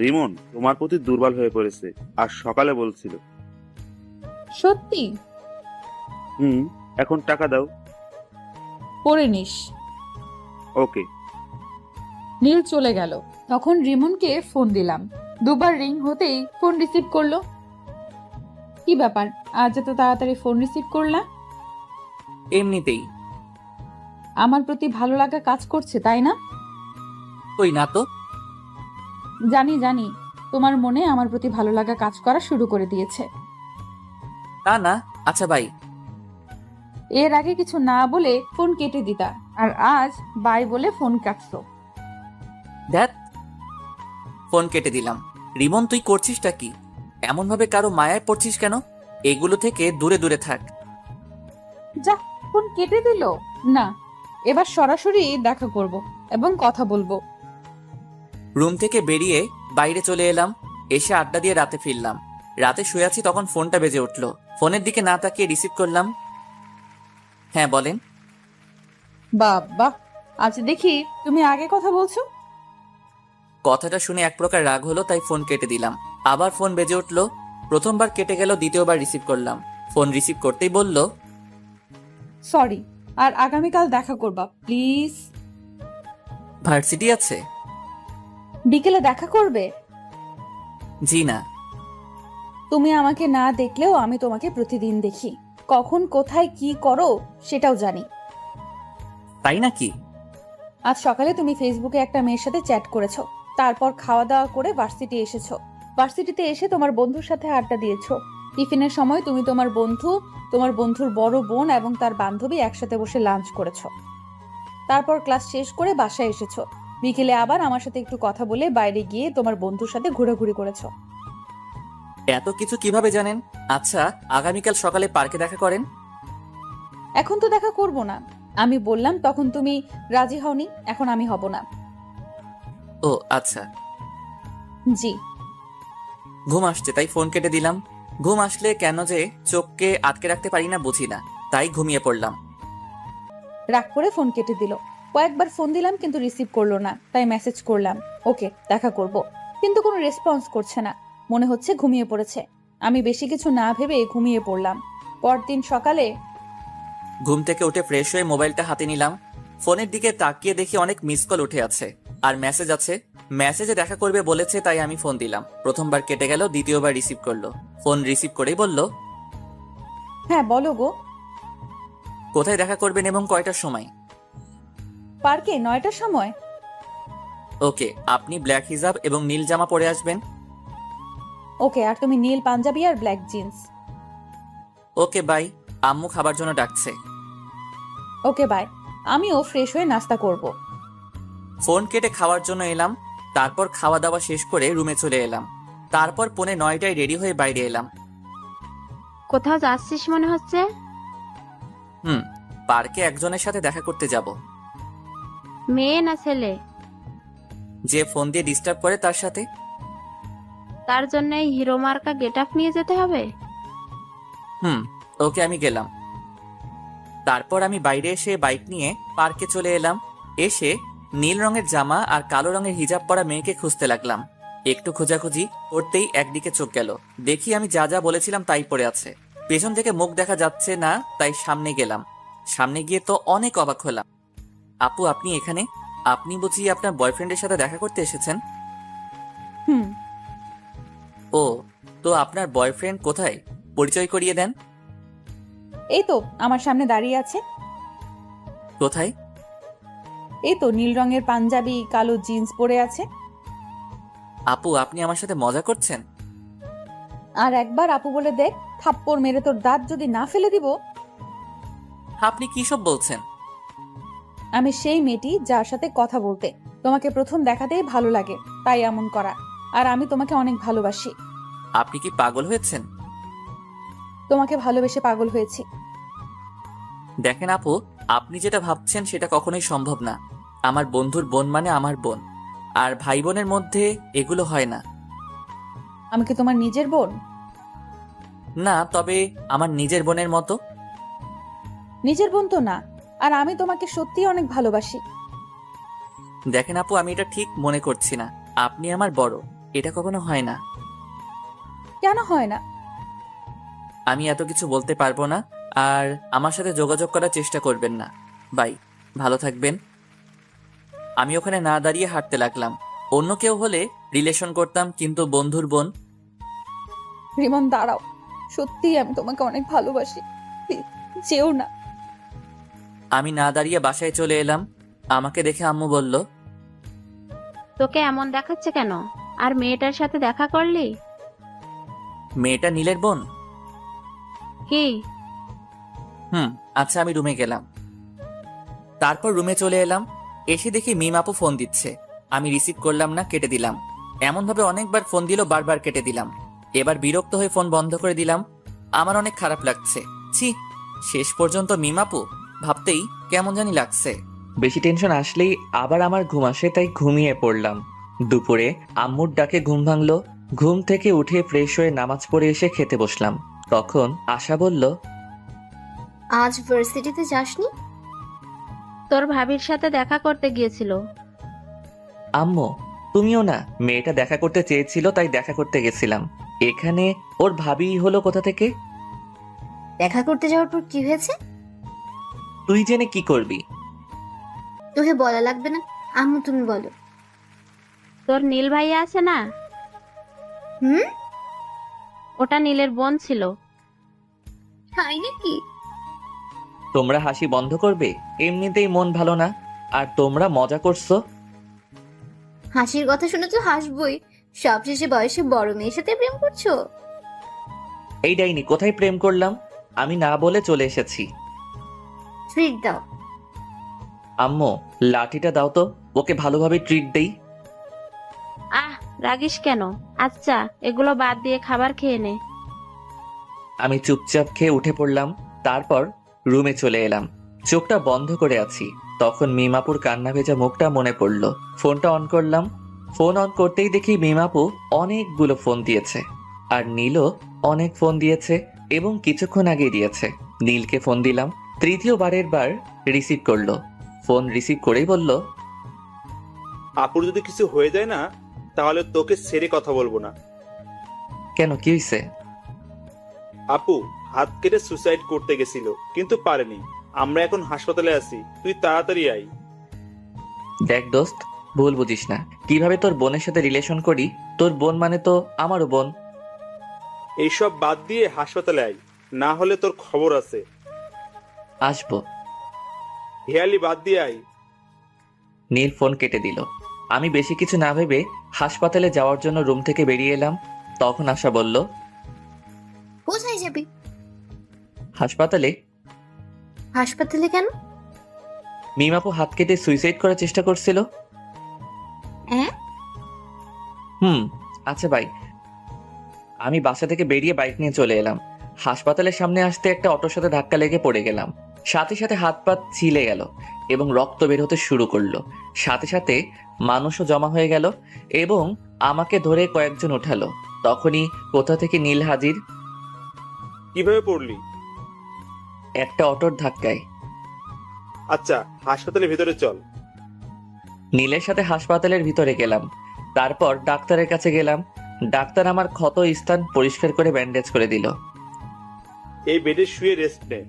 রিমন তোমার প্রতি দুর্বল হয়ে পড়েছে, আর সকালে বলছিল। সত্যি? এখন টাকা দাও। পরে নিস। ওকে। নীল চলে গেল। তখন রিমনকে ফোন দিলাম। দুবার রিং হতেই ফোন রিসিভ করলো। কি ব্যাপার, আজ এত তাড়াতাড়ি ফোন রিসিভ করলা? এমনিতেই। আমার প্রতি ভালো লাগা কাজ করছে, তাই না? কই না তো। জানি জানি, তোমার মনে আমার প্রতি ভালো লাগা কাজ করা শুরু করে দিয়েছে। না না, আচ্ছা বাই। এর আগে কিছু না বলে ফোন কেটে দিতা, আর আজ বাই বলে ফোন কাটছো। ধ্যাত। ফোন কেটে দিলাম। রিমন তুই করছিসটা কি? এমন ভাবে কারো মায়ায় পড়ছিস কেন? এগুলো থেকে দূরে দূরে থাক। যা, ফোন কেটে দিল। না, এবার সরাসরি দেখা করব এবং কথা বলবো। রুম থেকে বেরিয়ে বাইরে চলে এলাম। এসে আড্ডা দিয়ে রাতে ফিরলাম। রাতে শুয়ে আছি তখন ফোনটা বেজে উঠলো। ফোনের দিকে না তাকিয়ে রিসিভ করলাম। হ্যাঁ বলেন। বাবা, আজ দেখি তুমি আগে কথা বলছো। কথাটা শুনে এক প্রকার রাগ হলো, তাই ফোন কেটে দিলাম। আবার ফোন বেজে উঠলো। প্রথমবার কেটে গেল, দ্বিতীয়বার রিসিভ করলাম। ফোন রিসিভ করতেই বলল, সরি, আর আগামীকাল দেখা করবা প্লিজ। ভার্সিটি আছে? বিকেলে দেখা করবে? জি না। তুমি আমাকে না দেখলেও আমি তোমাকে প্রতিদিন দেখি। কখন কোথায় কি করো সেটাও জানি। তাই নাকি? আজ সকালে তুমি ফেসবুকে একটা মেয়ের সাথে চ্যাট করেছো, তারপর খাওয়া দাওয়া করে ভার্সিটি এসেছো। ভার্সিটিতে এসে তোমার বন্ধুর সাথে আড্ডা দিয়েছো। টিফিনের সময় তুমি তোমার বন্ধু, তোমার বন্ধুর বড় বোন এবং তার বান্ধবী একসাথে বসে লাঞ্চ করেছো। তারপর ক্লাস শেষ করে বাসায় এসেছো। বিকেলে আবার আমার সাথে একটু কথা বলে বাইরে গিয়ে তোমার বন্ধুর সাথে ঘোরাঘুরি করেছো। এত কিছু কিভাবে জানেন? আচ্ছা, আগামীকাল সকালে পার্কে দেখা করেন। এখন তো দেখা করব না। আমি বললাম তখন তুমি রাজি হওনি, এখন আমি হব না। ও আচ্ছা। জি। ঘুম আসছে তাই ফোন কেটে দিলাম। ঘুম আসলে কেন যে চোখকে আটকে রাখতে পারি না বুঝি না, তাই ঘুমিয়ে পড়লাম। রাগ করে ফোন কেটে দিল। কয়েকবার ফোন দিলাম কিন্তু রিসিভ করলো না, তাই মেসেজ করলাম ওকে দেখা করব, কিন্তু কোনো রেসপন্স করছে না। মনে হচ্ছে ঘুমিয়ে পড়েছে। আমি বেশি কিছু না ভেবে ঘুমিয়ে পড়লাম। পরদিন সকালে ঘুম থেকে উঠে ফ্রেশ হয়ে মোবাইলটা হাতে নিলাম। ফোনের দিকে তাকিয়ে দেখি অনেক মিস কল উঠে আছে আর মেসেজ আছে। মেসেজে দেখা করবে বলেছে, তাই আমি ফোন দিলাম। প্রথমবার কেটে গেল, দ্বিতীয়বার রিসিভ করলো। ফোন রিসিভ করেই বলল, হ্যাঁ বলো গো। কোথায় দেখা করবেন এবং কয়টার সময়? পার্কে 9টার সময়। ওকে, আপনি ব্ল্যাক হিজাব এবং নীল জামা পরে আসবেন। ওকে, আর তুমি নীল পাঞ্জাবি আর ব্ল্যাক জিন্স। Okay bye. আম্মু খাবার জন্য ডাকছে। Okay bye. আমিও ফ্রেশ হয়ে নাস্তা করব। ফোন কেটে খাওয়ার জন্য এলাম। তারপর খাওয়া দাওয়া শেষ করে রুমে চলে এলাম। তারপর 9:45 রেডি হয়ে বাইরে এলাম। কোথাও যাচ্ছিস মনে হচ্ছে? পার্কে একজনের সাথে দেখা করতে যাব। মেয়ে না ছেলে? যে ফোন দিয়ে ডিস্টার্ব করে তার সাথে। তার জন্য এই হিরো মার্কা গেট আপ নিয়ে যেতে হবে? ওকে, আমি গেলাম। তারপর আমি বাইরে এসে বাইক নিয়ে পার্কে চলে এলাম। এসে নীল রঙের জামা আর কালো রঙের হিজাব পরা মেয়েকে খুঁজতে লাগলাম। একটু খোঁজাখুঁজি করতেই একদিকে চোখ গেল। দেখি আমি যা যা বলেছিলাম তাই পড়ে আছে। পেছন থেকে মুখ দেখা যাচ্ছে না, তাই সামনে গেলাম। সামনে গিয়ে তো অনেক অবাক হলাম। আপু, আপনি এখানে? আপনি বুঝি আপনার বয়ফ্রেন্ডের সাথে দেখা করতে এসেছেন? হুম। ও, তো আপনার বয়ফ্রেন্ড কোথায়? পরিচয় করিয়ে দেন। এই তো আমার সামনে দাঁড়িয়ে আছে। কোথায়? এই তো নীল রঙের পাঞ্জাবি, কালো জিন্স পরে আছে। আপু, আপনি আমার সাথে মজা করছেন? আর একবার আপু বলে দেখ, থাপ্পড় মেরে তোর দাঁত যদি না ফেলে দিব। আপনি কি সব বলছেন? আমি সেই মেয়েটি যার সাথে কথা বলতে তোমাকে প্রথম দেখাতেই ভালো লাগে, তাই এমন করা। আর আমি তোমাকে অনেক ভালোবাসি। আপনি কি পাগল হয়েছেন? তোমাকে ভালোবেসে পাগল হয়েছি। দেখেন আপু, আপনি যেটা ভাবছেন সেটা কখনোই সম্ভব না। আমার বন্ধুর বোন মানে আমার বোন, আর ভাই বোনের মধ্যে এগুলো হয় না। আমি কি তোমার নিজের বোন? না, তবে আমার নিজের বোনের মতো। নিজের বোন তো না। আর আমি তোমাকে সত্যি অনেক ভালোবাসি। দেখেন আপু, আমি এটা ঠিক মনে করছি না। আপনি আমার বড়, এটা কখনো হয় না। কেন হয় না? আমি এত কিছু বলতে পারবো না। আর আমার সাথে যোগাযোগ করার চেষ্টা করবেন না। বাই, ভালো থাকবেন। আমি ওখানে না দাঁড়িয়ে হাঁটতে লাগলাম। অন্য কেউ হলে রিলেশন করতাম, কিন্তু বন্ধুর বোন। রিমন দাঁড়াও, সত্যি আমি তোমাকে অনেক ভালোবাসি। প্লিজ, যেও না। আমি না দাঁড়িয়ে বাসায় চলে এলাম। আমাকে দেখে আম্মু বলল, তোকে এমন দেখাচ্ছে কেন? আর মেয়েটার সাথে দেখা করলি? মেয়েটা নীলের বোন? কি? আচ্ছা, আমি রুমে গেলাম। তারপর রুমে চলে এলাম। এসে দেখি মিম আপু ফোন দিচ্ছে। আমি রিসিভ করলাম না, কেটে দিলাম। এমনভাবে অনেকবার ফোন দিল, বারবার কেটে দিলাম। এবার বিরক্ত হয়ে ফোন বন্ধ করে দিলাম। আমার অনেক খারাপ লাগছে। ছি, শেষ পর্যন্ত মিম আপু ভাবতেই কেমন জানি লাগছে। বেশি টেনশন আসলেই আবার আমার ঘুম আসে, তাই ঘুমিয়ে পড়লাম। দুপুরে আম্মুর ডাকে ঘুম ভাঙলো। ঘুম থেকে উঠে ফ্রেশ হয়ে নামাজ পড়ে এসে খেতে বসলাম। তখন আশা বলল, আজ ভার্সিটিতে যাসনি? তোর ভাবির সাথে দেখা করতে গিয়েছিল। আম্মু তুমিও না? মেয়েটা দেখা করতে চেয়েছিল তাই দেখা করতে গেছিলাম। এখানে ওর ভাবি হলো কোথা থেকে? দেখা করতে যাওয়ার পর কি হয়েছে? তুই জেনে কি করবি? তোকে বলা লাগবে না, আম্মু তুমি বলো। তোর নীল ভাইয়া আছে না, হুম? ওটা নীলের বোন ছিল। তাই নাকি? তোমরা হাসি বন্ধ করবে? এমনিতেই মন ভালো না, আর তোমরা মজা করছো। হাসির কথা শুনে তো হাসবই। সবশেষে বয়সে বড় মেয়ের সাথে প্রেম করছো? এই ডাইনি, কোথায় প্রেম করলাম? আমি না বলে চলে এসেছি। ট্রিট দাও। আম্মু লাঠিটা দাও তো, ওকে ভালোভাবে ট্রিট দেই। আহ, রাগিস কেন? আচ্ছা, এগুলো বাদ দিয়ে খাবার খেয়ে নে। আমি চুপচাপ খেয়ে উঠে পড়লাম। তারপর রুমে চলে এলাম। চোখটা বন্ধ করে আছি। তখন মিমাপুর কান্না ভেজা মুখটা মনে পড়ল। ফোনটা অন করলাম। ফোন অন করতেই দেখি মিমাপু অনেকগুলো ফোন দিয়েছে, আর নীলও অনেক ফোন দিয়েছে, এবং কিছুক্ষণ আগে দিয়েছে। নীলকে ফোন দিলাম। তৃতীয়বারের বার রিসিভ করলো। ফোন রিসিভ করেই বলল, আপুর যদি কিছু হয়ে যায় না, তাহলে তোকে ছেড়ে কথা বলবো না। কেন, কি হয়েছে? আপু হাত কেটে সুসাইড করতে গেছিল, কিন্তু পারেনি। আমরা এখন হাসপাতালে আছি, তুই তাড়াতাড়ি আয়। দেখ দোস্ত, ভুল বুঝিস না। কিভাবে তোর বোনের সাথে রিলেশন করি? তোর বোন মানে তো আমারও বোন। এইসব বাদ দিয়ে হাসপাতালে আয়, না হলে তোর খবর আছে। আসবো। হেয়ালি বাদ দিয়ে আয়। নীল ফোন কেটে দিল। আমি বেশি কিছু না ভেবে হাসপাতালে যাওয়ার জন্য রুম থেকে বেরিয়ে এলাম। তখন আশা বলল, কোথায় যাবি? হাসপাতালে। হাসপাতালে কেন? মিমাপু হাত কেটে সুইসাইড করার চেষ্টা করছিল। হ্যাঁ? আচ্ছা ভাই। আমি বাসা থেকে বেরিয়ে বাইক নিয়ে চলে এলাম। হাসপাতালের সামনে আসতে একটা অটোর সাথে ধাক্কা লেগে পড়ে গেলাম। সাথে সাথে হাত পা ছিলে গেল এবং রক্ত বের হতে শুরু করলো। সাথে সাথে মানুষও জমা হয়ে গেল এবং আমাকে ধরে কয়েকজন উঠালো। তখনই কোথা থেকে নীল হাজির, কিভাবে পড়লি? একটা অটোর ধাক্কায়। আচ্ছা, হাসপাতালের ভিতরে চল। নীলের সাথে হাসপাতালের ভিতরে গেলাম। তারপর ডাক্তারের কাছে গেলাম। ডাক্তার আমার ক্ষত স্থান পরিষ্কার করে ব্যান্ডেজ করে দিল। এই বেডে শুয়ে রেস্ট নে।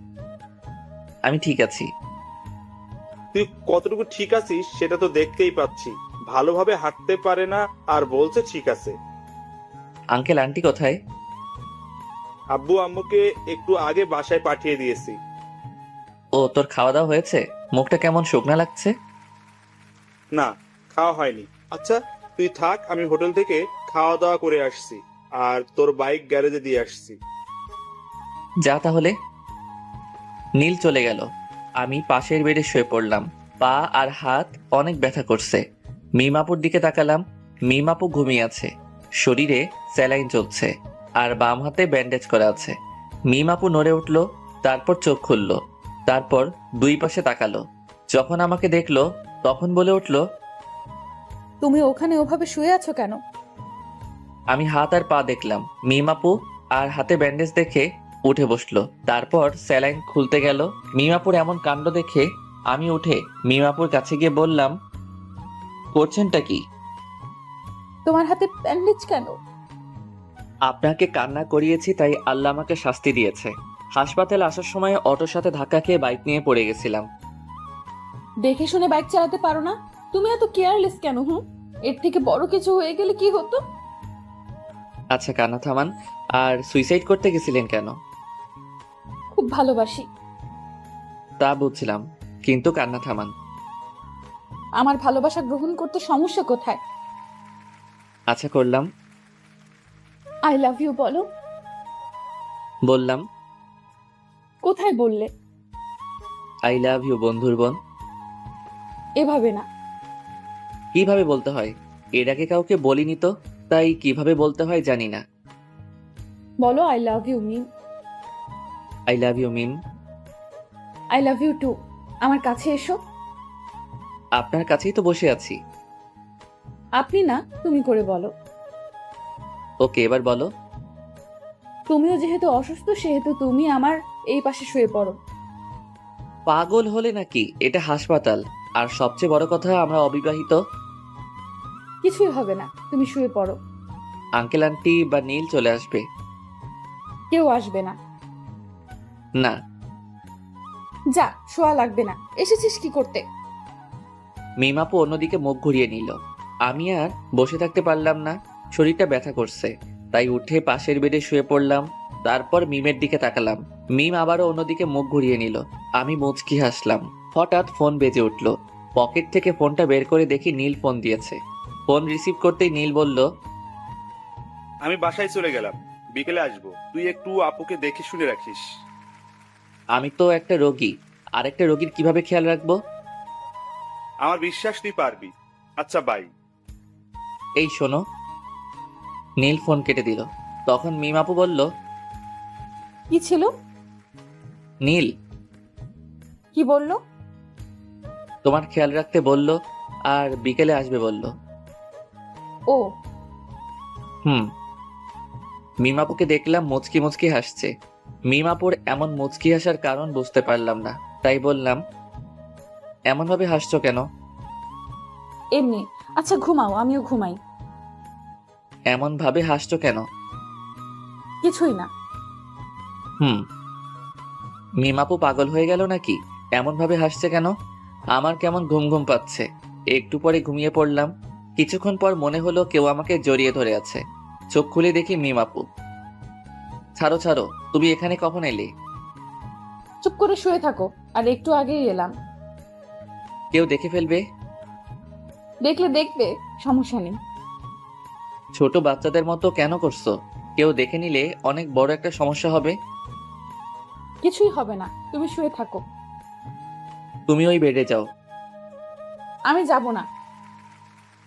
আমি ঠিক আছি। তুই কতটুকু ঠিক আছিস সেটা তো দেখতেই পাচ্ছি। ভালোভাবে হাঁটতে পারে না আর বলছে ঠিক আছে। আঙ্কেল আন্টি কোথায়? আব্বু আম্মুকে একটু আগে বাসায় পাঠিয়ে দিয়েছি। ও, তোর খাওয়া দাওয়া হয়েছে? মুখটা কেমন শুকনা লাগছে। না, খাওয়া হয়নি। আচ্ছা তুই থাক, আমি হোটেল থেকে খাওয়া দাওয়া করে আসছি, আর তোর বাইক গ্যারেজে দিয়ে আসছি। যা তাহলে। নীল চলে গেল। আমি পাশের বেডে শুয়ে পড়লাম। পা আর হাত অনেক ব্যথা করছে। মিমাপুর দিকে তাকালাম। মিমাপু ঘুমিয়ে আছে, শরীরে স্যালাইন চলছে, আর বাম হাতে ব্যান্ডেজ করা আছে। মিমাপু নড়ে উঠল, তারপর চোখ খুলল, তারপর দুই পাশে তাকালো। যখন আমাকে দেখলো তখন বলে উঠল, তুমি ওখানে ওভাবে শুয়ে আছো কেন? আমি হাত আর পা দেখলাম। মিমাপু আর হাতে ব্যান্ডেজ দেখে উঠে বসলো। তারপর স্যালাইন খুলতে গেল। মিমাপুর এমন কাণ্ড দেখে আমি উঠে মিমাপুর কাছে গিয়ে বললাম, করছেনটা কি? তোমার হাতে ব্যান্ডেজ কেন? আপনাকে কান্না করিয়েছি তাই আল্লাহ আমাকে শাস্তি দিয়েছে। হাসপাতালে আসার সময় অটোর সাথে ধাক্কা খেয়ে বাইক নিয়ে পড়ে গেছিলাম। দেখে শুনে বাইক চালাতে পারো না? তুমি এত কেয়ারলেস কেন? এর থেকে বড় কিছু হয়ে গেলে কি হতো? আচ্ছা কান্না থামান। আর সুইসাইড করতে গেছিলেন কেন? খুব ভালোবাসি। তা বুঝছিলাম, কিন্তু কান্না থামান। আমার ভালোবাসা গ্রহণ করতে সমস্যা কোথায়? আচ্ছা করলাম। আই লাভ ইউ বলো। বললাম। কোথায় বললে? আই লাভ ইউ বন্ধুর বোন। এভাবে না। কিভাবে বলতে হয়? এর আগে কাউকে বলিনি তো, তাই কিভাবে বলতে হয় জানি না। বলো I love you Mim. I love you Mim. I love you too. আমার কাছে এসো। আপনার কাছেই তো বসে আছি। আপনি না, তুমি করে বলো। ওকে, এবার বলো। তুমিও যেহেতু অসুস্থ সেহেতু তুমি আমার এই পাশে শুয়ে পড়ো। পাগল হলে নাকি? এটা হাসপাতাল। আর সবচেয়ে বড় কথা, আমরা অবিবাহিত। কিছুই হবে না, তুমি শুয়ে পড়ো। আঙ্কেল আন্টি বা নীল চলে আসবে। কেউ আসবে না। না। যা, শোয়া লাগবে না। এসেছিস কি করতে? মিমাপু অন্যদিকে মুখ ঘুরিয়ে নিল। আমি আর বসে থাকতে পারলাম না, শরীরটা ব্যথা করছে। তাই উঠে পাশের বেডে শুয়ে পড়লাম। তারপর মিমের দিকে তাকালাম। মিম আবারও অন্যদিকে মুখ ঘুরিয়ে নিল। আমি মুচকি হাসলাম। হঠাৎ ফোন বেজে উঠল। পকেট থেকে ফোনটা বের করে দেখি নীল ফোন দিয়েছে। ফোন রিসিভ করতেই নীল বলল, আমি বাসায় চলে গেলাম, বিকেলে আসবো। তুই একটু আপুকে দেখে শুনে রাখিস। আমি তো একটা রোগী, আরেকটা রোগীর কিভাবে খেয়াল রাখবো? আমার বিশ্বাস তুই পারবি। আচ্ছা, বাই। এই শোনো। নীল ফোন কেটে দিল। তখন মিম আপু বলল, কি ছিল? নীল কি বললো? তোমার খেয়াল রাখতে বলল, আর বিকেলে আসবে বলল। ও। হুম। মিমাপুকে দেখলাম মুচকি মুচকি হাসছে। মিমাপুর এমন মুচকি হাসার কারণ বুঝতে পারলাম না, তাই বললাম, এমন ভাবে হাসছো কেন? এমনি। আচ্ছা ঘুমাও, আমিও ঘুমাই। এমন ভাবে হাসছো কেন? কিছুই না। হুম। মিমাপু পাগল হয়ে গেল নাকি? এমন ভাবে হাসছে কেন? আমার কেমন ঘুম ঘুম পাচ্ছে। একটু পরে ঘুমিয়ে পড়লাম। কিছুক্ষণ পর মনে হলো কেউ আমাকে জড়িয়ে ধরে আছে। চোখ খুলে দেখি মিমাপু। ছাড়ো ছাড়ো, তুমি এখানে কখন এলে? চুপ করে শুয়ে থাকো। আর একটু আগেই এলাম। কেউ দেখে ফেলবে। দেখলে দেখবে, সমস্যা নেই। ছোট বাচ্চাদের মতো কেন করছো? কেউ দেখে নিলে অনেক বড় একটা সমস্যা হবে। কিছুই হবে না, তুমি শুয়ে থাকো। তুমি ওই বেডে যাও। আমি যাব না।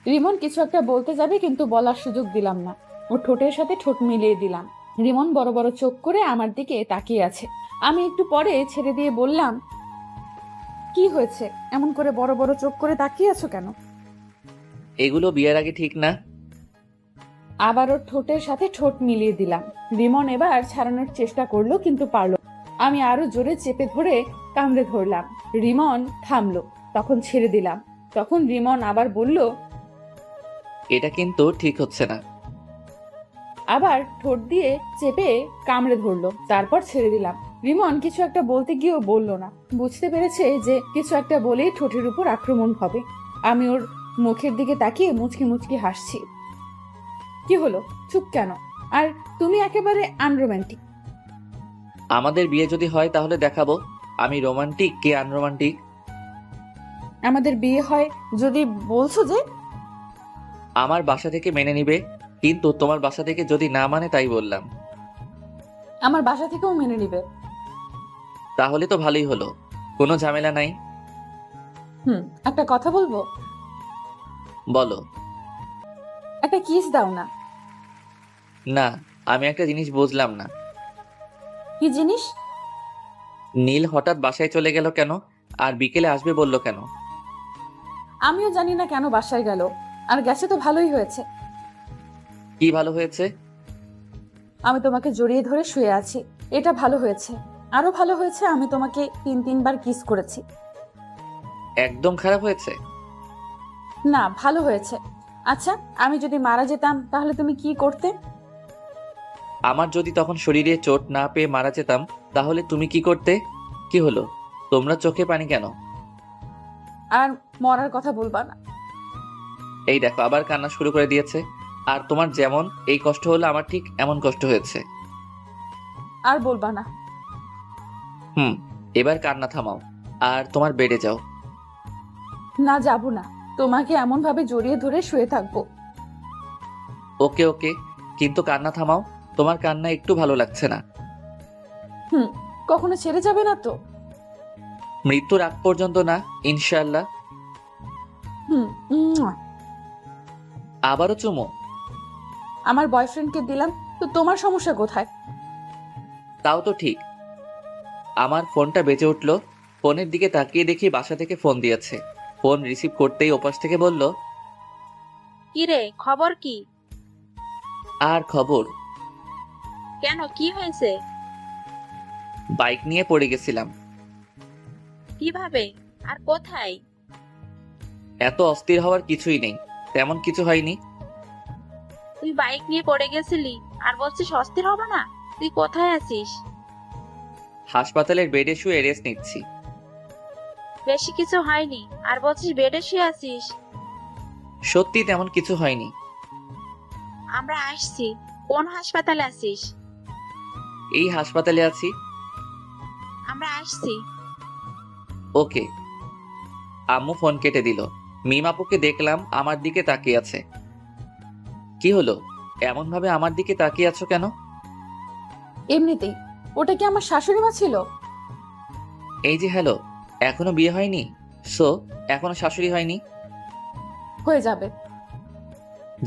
রিমন কিছু একটা বলতে যাবে কিন্তু বলার সুযোগ দিলাম না। ও ঠোঁটের সাথে ঠোঁট মিলিয়ে দিলাম। রিমন বড় বড় চোখ করে আমার দিকে তাকিয়ে আছে। আমি একটু পরে ছেড়ে দিয়ে বললাম, কি হয়েছে? এমন করে বড় বড় চোখ করে তাকিয়ে আছো কেন? এগুলো বিয়ের আগে ঠিক না। আবার ওর ঠোঁটের সাথে ঠোঁট মিলিয়ে দিলাম। রিমন এবার ছাড়ানোর চেষ্টা করলো কিন্তু পারলো না। আমি আরো জোরে চেপে ধরে কামড়ে ধরলাম। রিমন থামলো, তখন ছেড়ে দিলাম। তখন রিমন আবার বলল, এটা কিন্তু ঠিক হচ্ছে না। আবার ঠোঁট দিয়ে চেপে কামড়ে ধরলো, তারপর ছেড়ে দিলাম। রিমন কিছু একটা বলতে গিয়েও বললো না। বুঝতে পেরেছে যে কিছু একটা বলেই ঠোঁটের উপর আক্রমণ হবে। আমি ওর মুখের দিকে তাকিয়ে মুচকি মুচকি হাসছি। কি হলো, চুপ কেন? আর তুমি একেবারে আনরোম্যান্টিক। আমাদের বিয়ে যদি হয় তাহলে দেখাবো আমি রোমান্টিক কে আনরোমান্টিক। আমাদের বিয়ে হয় যদি বলছো যে। আমার বাসা থেকে মেনে নিবে, কিন্তু তোমার বাসা থেকে যদি না মানে তাই বললাম। আমার বাসা থেকেও মেনে নিবে। তাহলে তো ভালোই হলো, কোনো ঝামেলা নাই। একটা কথা বলবো? বলো। একটা কিস দাও না। না, আমি একটা জিনিস বুঝলাম না। কি জিনিস? নীল হঠাৎ বাসায় চলে গেল কেন, আর বিকেলে আসবে বলল কেন? আমিও জানি না কেন বাসায় গেল। আর গেছে তো ভালোই হয়েছে। কি ভালো হয়েছে? আমি তোমাকে জড়িয়ে ধরে শুয়ে আছি, এটা ভালো হয়েছে। আরো ভালো হয়েছে আমি তোমাকে 3-3বার কিস করেছি। একদম খারাপ হয়েছে? না, ভালো হয়েছে। আচ্ছা, আমি যদি মারা যেতাম তাহলে তুমি কি করতে? আমার যদি তখন শরীরে চোট না পেয়ে মারা যেতাম তাহলে তুমি কি করতে? কি হলো, তোমরা চোখে পানি কেন? আর মরার কথা বলবা না। এই দেখো আবার কান্না শুরু করে দিয়েছে। আর তোমার যেমন এই কষ্ট হলো আমার ঠিক এমন কষ্ট হয়েছে। আর বলবা না। এবার কান্না থামাও আর তোমার বেডে যাও। না, যাব না। তোমাকে এমন ভাবে জড়িয়ে ধরে শুয়ে থাকবো। ওকে ওকে, কিন্তু কান্না থামাও। তোমার কান্না একটু ভালো লাগছে না। কখনো ছেড়ে যাবে না তো? মৃত্যুর আগ পর্যন্ত না, ইনশাআল্লাহ। উম্মুয়া। আবারও চুমো? আমার বয়ফ্রেন্ডকে দিলাম তো তোমার সমস্যা কোথায়? তাও তো ঠিক। আমার ফোনটা বেজে উঠলো। ফোনের দিকে তাকিয়ে দেখি বাসা থেকে ফোন দিয়েছে। ফোন রিসিভ করতেই ওপাশ থেকে বলল, কি রে, খবর কি? আর খবর? কেন, কি হয়েছে? বাইক নিয়ে পড়ে গেছিলাম। কিভাবে আর কোথায়? এত অস্থির হওয়ার কিছুই নেই, তেমন কিছু হয়নি। তুই বাইক নিয়ে পড়ে গেছিলি আর বলছিস অস্থির হবে না? তুই কোথায় আছিস? হাসপাতালের বেডে শুয়ে রেস্ট নিচ্ছি। বেশি কিছু হয়নি আর বলছিস বেডে শুয়ে আছিস? সত্যি তেমন কিছু হয়নি। আমরা আসছি। কোন হাসপাতালে আছিস? এই হাসপাতালে আছি। আমরা আসছি। ওকে। আম্মু ফোন কেটে দিল। মিম আপুকে দেখলাম আমার দিকে তাকিয়ে আছে। কি হলো, এমন ভাবে আমার দিকে তাকিয়ে আছো কেন? এমনিতেই। ওটা কি আমার শাশুড়ি মা ছিল? এই যে হ্যালো, এখনো বিয়ে হয়নি? সো এখনো শাশুড়ি হয়নি? হয়ে যাবে।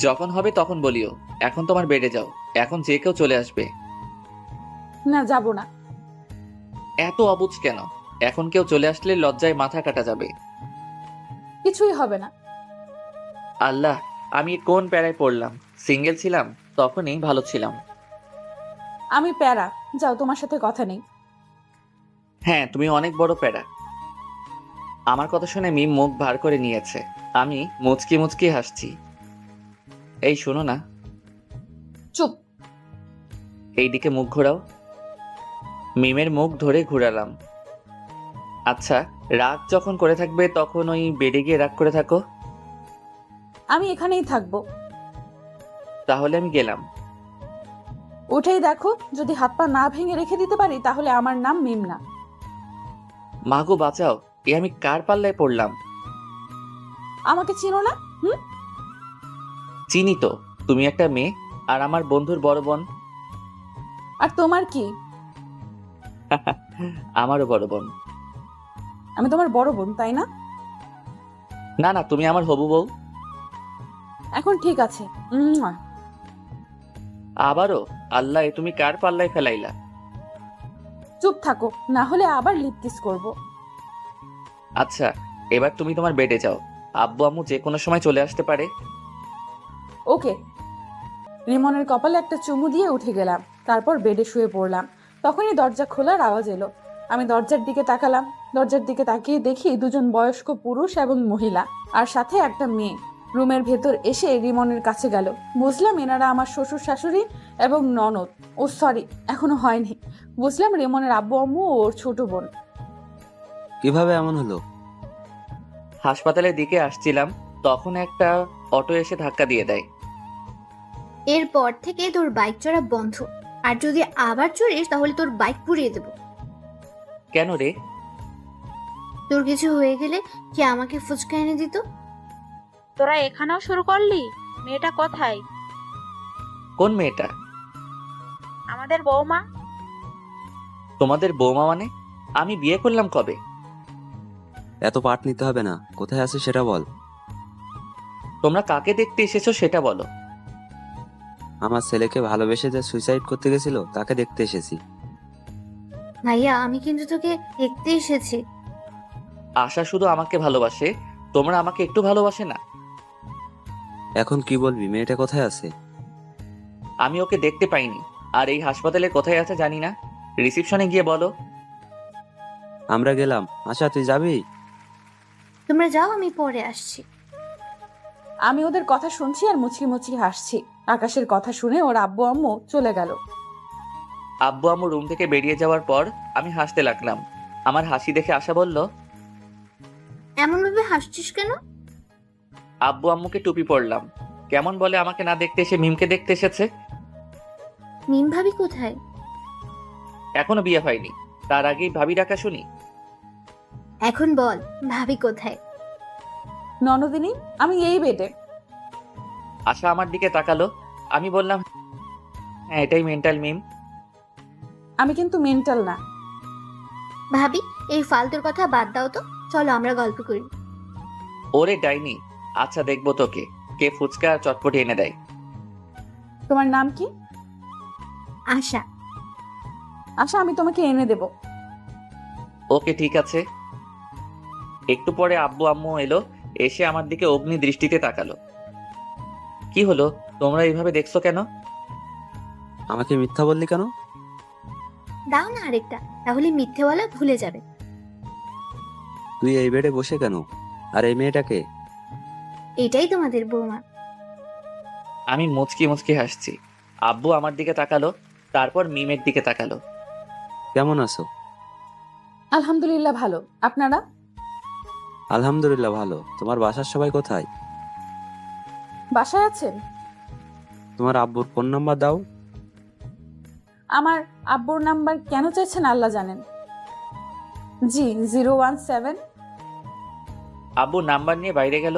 যখন হবে তখন বলিও। এখন তোমার বেডে যাও, এখন যে কেউ চলে আসবে। না, যাব না। এত অবুঝ কেন? এখন কেউ চলে আসলে লজ্জায় মাথা কাটা যাবে। কিছুই হবে না। আল্লাহ, আমি কোন প্যারায় পড়লাম। সিঙ্গেল ছিলাম তখনই ভালো ছিলাম। আমি প্যারা। যাও, তোমার সাথে কথা নেই। হ্যাঁ, তুমি অনেক বড় প্যারা। আমার কথা শুনে মিম মুখ ভার করে নিয়েছে। আমি মুচকি মুচকি হাসছি। এই শোনো না। চুপ। এইদিকে মুখ ঘোরাও। মিমের মুখ ধরে ঘুরালাম। আচ্ছা, রাগ যখন করে থাকবে তখন ওই বেডে গিয়ে রাগ করে থাকো। আমি এখানেই থাকবো। তাহলে আমি গেলাম। উঠেই দেখো, যদি হাত পা না ভেঙে রেখে দিতে পারি তাহলে আমার নাম মিম না। মাগো বাঁচাও, এ আমি কার পাল্লায় পড়লাম? আমাকে চিনো না? চিনি তো, তুমি একটা মেয়ে আর আমার বন্ধুর বড় বোন। আর তোমার কি? আমারও বড় বোন। আমি তোমার বড় বোন, তাই না? না না, তুমি আমার হবু বউ। এখন ঠিক আছে। আবারও? আল্লাহ, এ তুমি কার পাল্লায় ফেলাইলা? চুপ থাকো, না হলে আবার লিপ কিস করবো। আচ্ছা, এবার তুমি তোমার বেডে যাও। আব্বু আম্মু যে কোনো সময় চলে আসতে পারে। ওকে। রিমনের কপালে একটা চুমু দিয়ে উঠে গেলাম। তারপর বেডে শুয়ে পড়লাম। তখনই দরজা খোলার আওয়াজ এলো। আমি দরজার দিকে তাকালাম। দরজার দিকে তাকিয়ে দেখি দুজন বয়স্ক পুরুষ এবং মহিলা, আর সাথে একটা মেয়ে রুমের ভেতর এসে রিমনের কাছে গেল। বুঝলাম এনারা আমার শ্বশুর শাশুড়ি এবং ননদ। ও সরি, এখনো হয়নি। বুঝলাম রিমনের আব্বু আম্মু ও ওর ছোট বোন। কিভাবে এমন হলো? হাসপাতালের দিকে আসছিলাম, তখন একটা অটো এসে ধাক্কা দিয়ে দেয়। এরপর থেকে তোর বাইক চড়া বন্ধ, আর যদি আবার চড়িস তাহলে তোর বাইক পুড়িয়ে দেবো। কেন রে? তোর কিছু হয়ে গেলে কি আমাকে ফুচকা এনে দিত? তোরা এখানেও শুরু করলি? মেয়েটা কোথায়? কোন মেয়েটা? আমাদের বৌমা। তোমাদের বৌমা মানে? আমি বিয়ে করলাম কবে? এত পাঠ নিতে হবে না, কোথায় আছে সেটা বল। তোমরা কাকে দেখতে এসেছো সেটা বলো। আমার ছেলেকে ভালোবেসে যে সুইসাইড করতে গেছিল তাকে দেখতে এসেছি। ভাইয়া, আমি কিন্তু তোকে দেখতে এসেছি। আশা শুধু আমাকে ভালোবাসে, তোমরা আমাকে একটু ভালোবাসে না? এখন কি বলবি, মেয়েটা কোথায় আছে? আমি ওকে দেখতে পাইনি, আর এই হাসপাতালে কোথায় আছে জানি না। রিসেপশনে গিয়ে বলো। আমরা গেলাম। আশা, তুই যাবি? তোমরা যাও, আমি পরে আসছি। আমি ওদের কথা শুনছি আর মুচকি মুচকি হাসছি। আকাশের কথা শুনে ওর আব্বু আম্মু চলে গেল। আব্বু আম্মু রুম থেকে বেরিয়ে যাওয়ার পর আমি হাসতে লাগলাম। আমার হাসি দেখে আশা বলল, এমন ভাবে হাসছিস কেন? আব্বু আম্মুকে টুপি পরলাম। কেমন বলে আমাকে না দেখতে এসে মিমকে দেখতে এসেছে। মিম ভাবি কোথায়? এখনো বিয়ে হয়নি, তার আগেই ভাবি ডাকা শুনি। এখন বল, ভাবি কোথায়? ননদিনী, আমি এই বেডে। আশা আমার দিকে তাকালো। আমি বললাম, হ্যাঁ এটাই মেন্টাল মিম। আমি কিন্তু মেন্টাল না। ভাবি, এই ফালতুর কথা বাদ দাও তো, চলো আমরা গল্প করি। ওরে ডাইনি, আচ্ছা দেখবো তোকে কে ফুচকা আর চটপটি এনে দেয়। তোমার নাম কি? আশা। আচ্ছা, আমি তোমাকে এনে দেব। ওকে ঠিক আছে। একটু পরে আব্বু আম্মু এলো, এসে আমার দিকে অগ্নি দৃষ্টিতে তাকালো। কি হলো, তোমরা এইভাবে দেখছো কেন? আমাকে মিথ্যা বললি কেন? দাও না আরেকটা, তাহলে মিথ্যেওয়ালা ভুলে যাবে। তুই এই বেডে বসে কেন? আর এই মেয়েটাকে? এটাই তোমাদের বৌমা। আমি মুচকি মুচকি হাসছি। আব্বু আমার দিকে তাকালো, তারপর মিমের দিকে তাকালো। কেমন আছো? আলহামদুলিল্লাহ ভালো। আপনারা? আলহামদুলিল্লাহ ভালো। তোমার বাসার সবাই কোথায়? বাসায় আছেন? তোমার আব্বুর ফোন নাম্বার দাও। আমার আব্বুর নাম্বার কেন চাইছেন আল্লাহ জানেন। জি 017। আব্বু নাম্বার নিয়ে বাইরে গেল,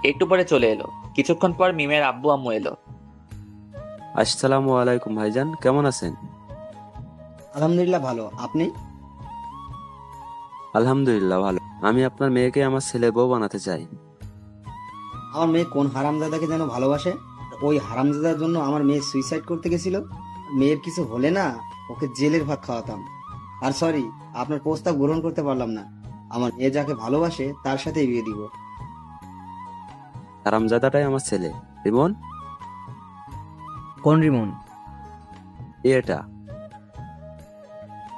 একটু পরে চলে এলো। কিছুক্ষণ পর মিমের আব্বু আম্মু এলো। আসসালামু আলাইকুম ভাইজান, কেমন আছেন? আলহামদুলিল্লাহ ভালো। আপনি? আলহামদুলিল্লাহ ভালো। আমি আপনার মেয়েকে আমার ছেলে বউ বানাতে চাই। আমার মেয়ে কোন হারামজাদাকে যেন ভালোবাসে, ওই হারামজাদার জন্য আমার মেয়ে সুইসাইড করতে গেছিল। মেয়ের কিছু হলে না, ওকে জেলের ভাত খাওয়াতাম। আর সরি, আপনার প্রস্তাব গ্রহণ করতে পারলাম না। আমার মেয়ে যাকে ভালোবাসে তার সাথেই বিয়ে দিব। হারামজাদাটাই আমার ছেলে। রিমন? কোন রিমন? এটা।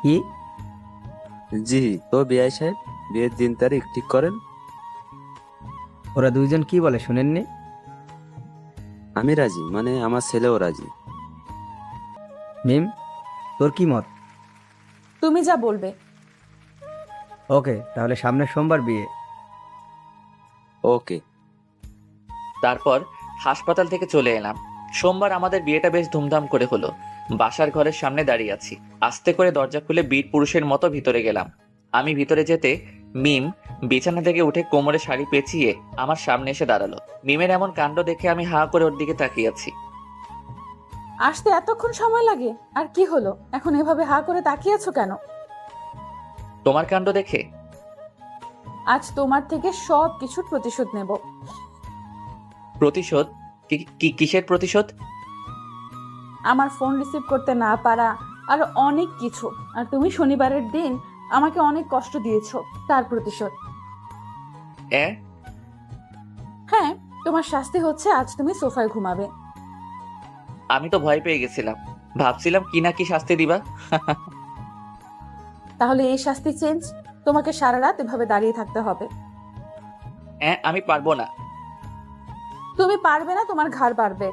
কি? জি, তো বিআই সাহেব, বিয়ের দিন তারিখ ঠিক করেন। ওরা দুইজন কি বলে শুনেননি? আমি রাজি, মানে আমার ছেলেও রাজি। মিম, তোর কি মত? তুমি যা বলবে। ওকে, তাহলে সামনের সোমবার বিয়ে। ওকে। তারপর হাসপাতাল থেকে চলে এলাম। সোমবার আমাদের বিয়েটা বেশ ধুমধাম করে হলো। বাসার ঘরের সামনে দাঁড়িয়ে আছি। আস্তে করে দরজা খুলে বীর পুরুষের মতো ভিতরে গেলাম। আমি ভিতরে যেতে মিম বিছানা থেকে উঠে কোমরে শাড়ি পেঁচিয়ে আমার সামনে এসে দাঁড়ালো। মিমের এমন কাণ্ড দেখে আমি হা করে ওর দিকে তাকিয়ে আছি। আসতে এতক্ষণ সময় লাগে? আর কি হলো, এখন এভাবে হা করে তাকিয়ে আছো কেন? তোমার কাণ্ড দেখে? আজ তোমার থেকে সব কিছুর প্রতিশোধ নেব। প্রতিশোধ? কিসের প্রতিশোধ? আমার ফোন রিসিভ করতে না পারা, আর অনেক কিছু। আর তুমি শনিবারের দিন আমাকে অনেক কষ্ট দিয়েছো, তার প্রতিশোধ। হ্যাঁ, তোমার শাস্তি হচ্ছে আজ তুমি সোফায় ঘুমাবে। আমি তো ভয় পেয়ে গেছিলাম, ভাবছিলাম কি না কি শাস্তি দিবা। তাহলে এই শাস্তি চেঞ্জ, তোমাকে সারা রাত এভাবে দাঁড়িয়ে থাকতে হবে। আমি পারবো না। তুমি পারবে না, তোমার ঘাড় পারবে।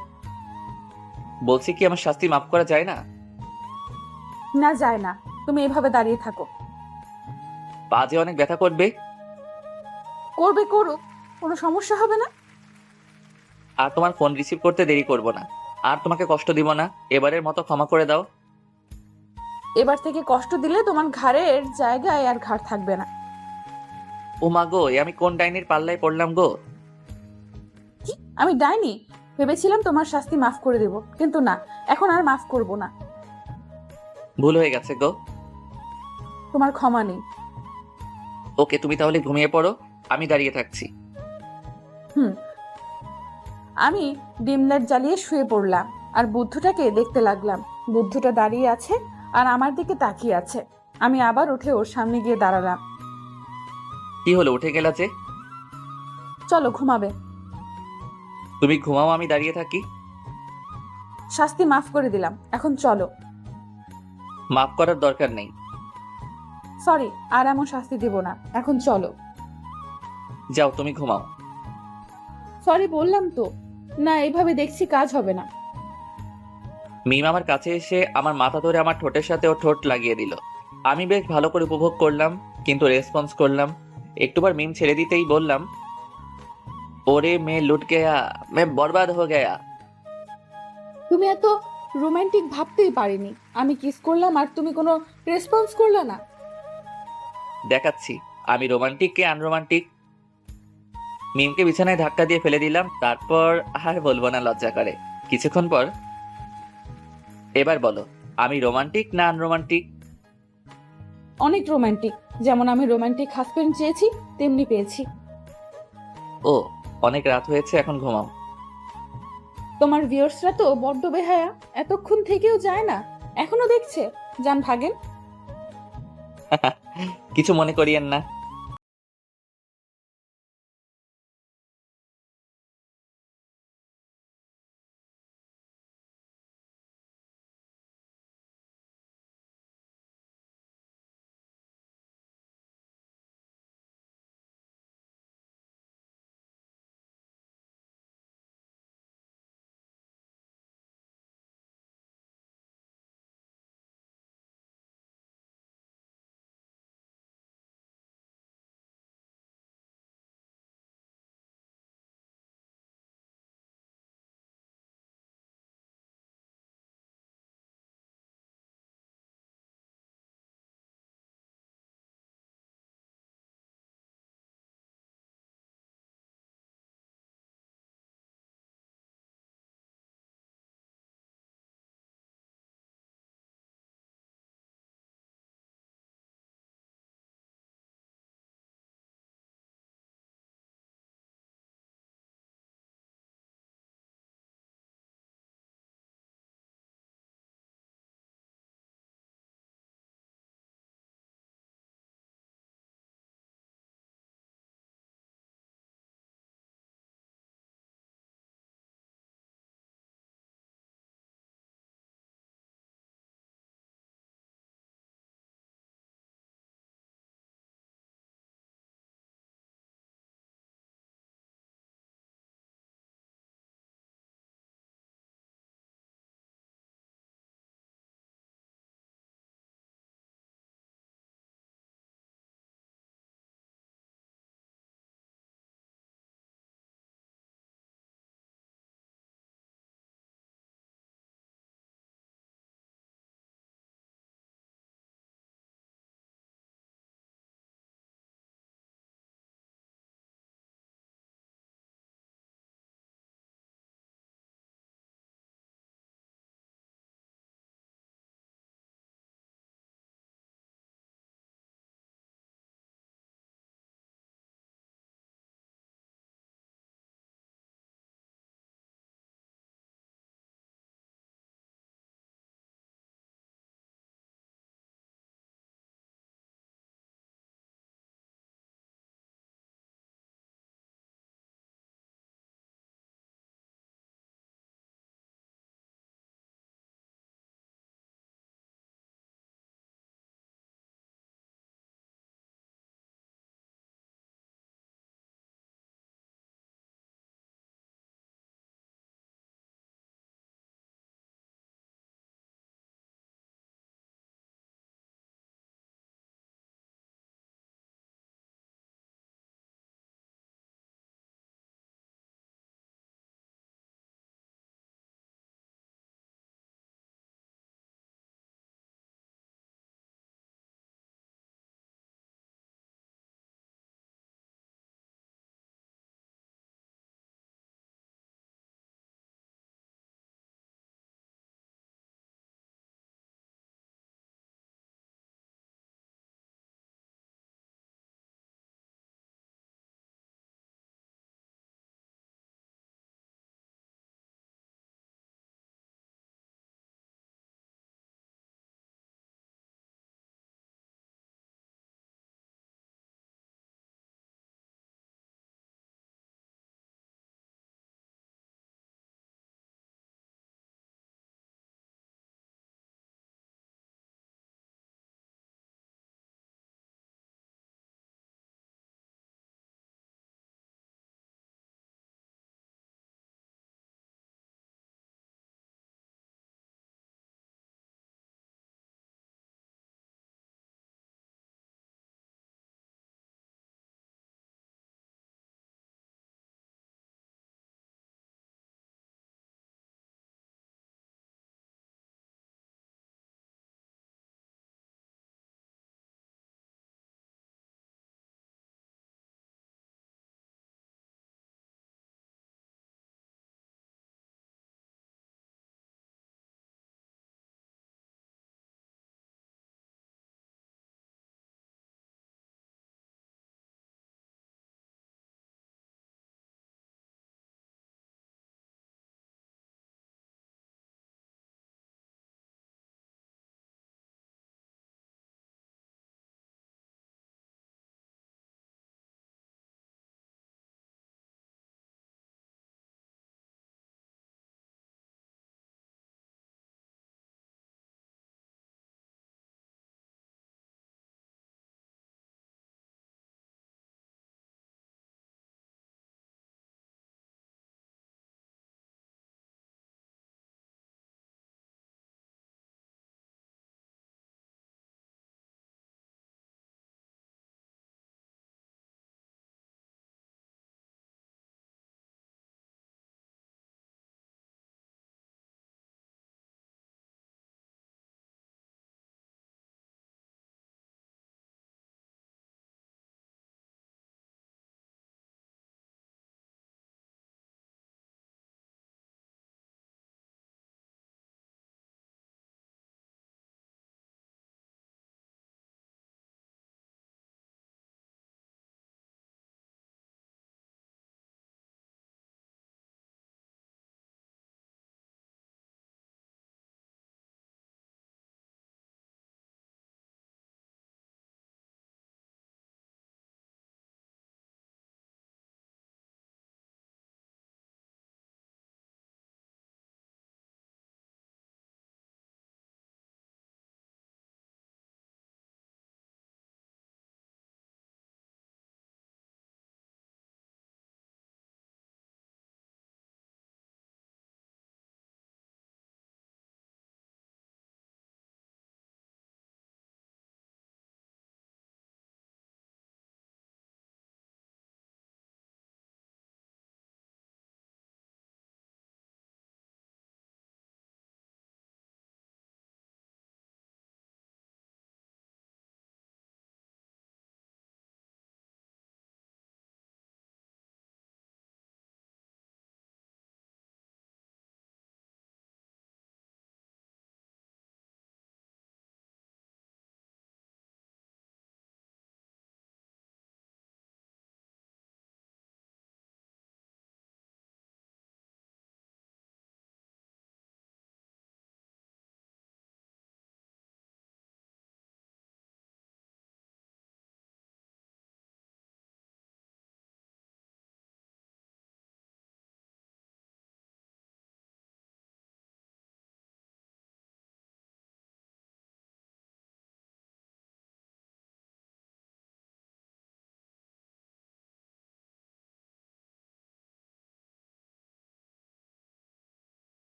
বলছি কি আমার শাস্তি মাফ করা যায় না? না যায় না, তুমি এভাবে দাঁড়িয়ে থাকো। পা যে অনেক ব্যথা করবে। করবে করুক, কোনো সমস্যা হবে না। আর তোমার ফোন রিসিভ করতে দেরি করব না, আর তোমাকে কষ্ট দিব না। এবারের মতো ক্ষমা করে দাও। এবার থেকে কষ্ট দিলে তোমার ঘাড়ের জায়গায় আর ঘাড় থাকবে না। ও মা গো, এ আমি কোন ডাইনির পাল্লায় পড়লাম গো? কি, আমি ডাইনি? ভেবেছিলাম তোমার শাস্তি মাফ করে দেব, কিন্তু না, এখন আর মাফ করব না। ভুল হয়ে গেছে গো। তোমার ক্ষমা নেই। ওকে, তুমি তাহলে ঘুমিয়ে পড়ো, আমি দাঁড়িয়ে থাকছি। আমি ডিম লাইট জ্বালিয়ে শুয়ে পড়লাম আর বুদ্ধটাকে দেখতে লাগলাম। বুদ্ধটা দাঁড়িয়ে আছে আর আমার দিকে তাকিয়ে আছে। আমি আবার উঠে ওর সামনে গিয়ে দাঁড়ালাম। কি হলো, উঠে গেলা যে? চলো ঘুমাবে। তুমি ঘুমাও, আমি দাঁড়িয়ে থাকি। শাস্তি মাফ করে দিলাম, এখন চলো। মাফ করার দরকার নেই। সরি, আর এমন শাস্তি দিব না, এখন চলো। যাও, তুমি ঘুমাও। সরি বললাম তো। না, এভাবে দেখছি কাজ হবে না। মিম আমার কাছে এসে আমার মাথা ধরে আমার ঠোঁটের সাথে ও ঠোঁট লাগিয়ে দিল। আমি বেশ ভালো করে উপভোগ করলাম, কিন্তু রেসপন্স করলাম। একটুবার মিম ছেড়ে দিতেই বললাম, ওরে মে লুট গয়া, মে বরবাদ হো গয়া। তুমি এত রোমান্টিক ভাবতেই পারিনি। আমি কিস করলাম আর তুমি কোনো রেসপন্স করলে না। দেখাচ্ছি আমি রোমান্টিক কে আনরোমান্টিক। মিমকে বিছানায় ধাক্কা দিয়ে ফেলে দিলাম, তারপর আর বলবো না, লজ্জা করে। কিছুক্ষণ পর, এবার বলো আমি রোমান্টিক না আনরোমান্টিক? অনেক রোমান্টিক। যেমন আমি রোমান্টিক হাজবেন্ড চেয়েছি, তেমনি পেয়েছি। ও, অনেক রাত হয়েছে, এখন ঘুমাও। তোমার ভিউয়ার্সরা তো বড্ড বেহায়া, এতক্ষণ থেকেও যায় না, এখনো দেখছে। যান ভাগেন। কিছু মনে করিয়েন না।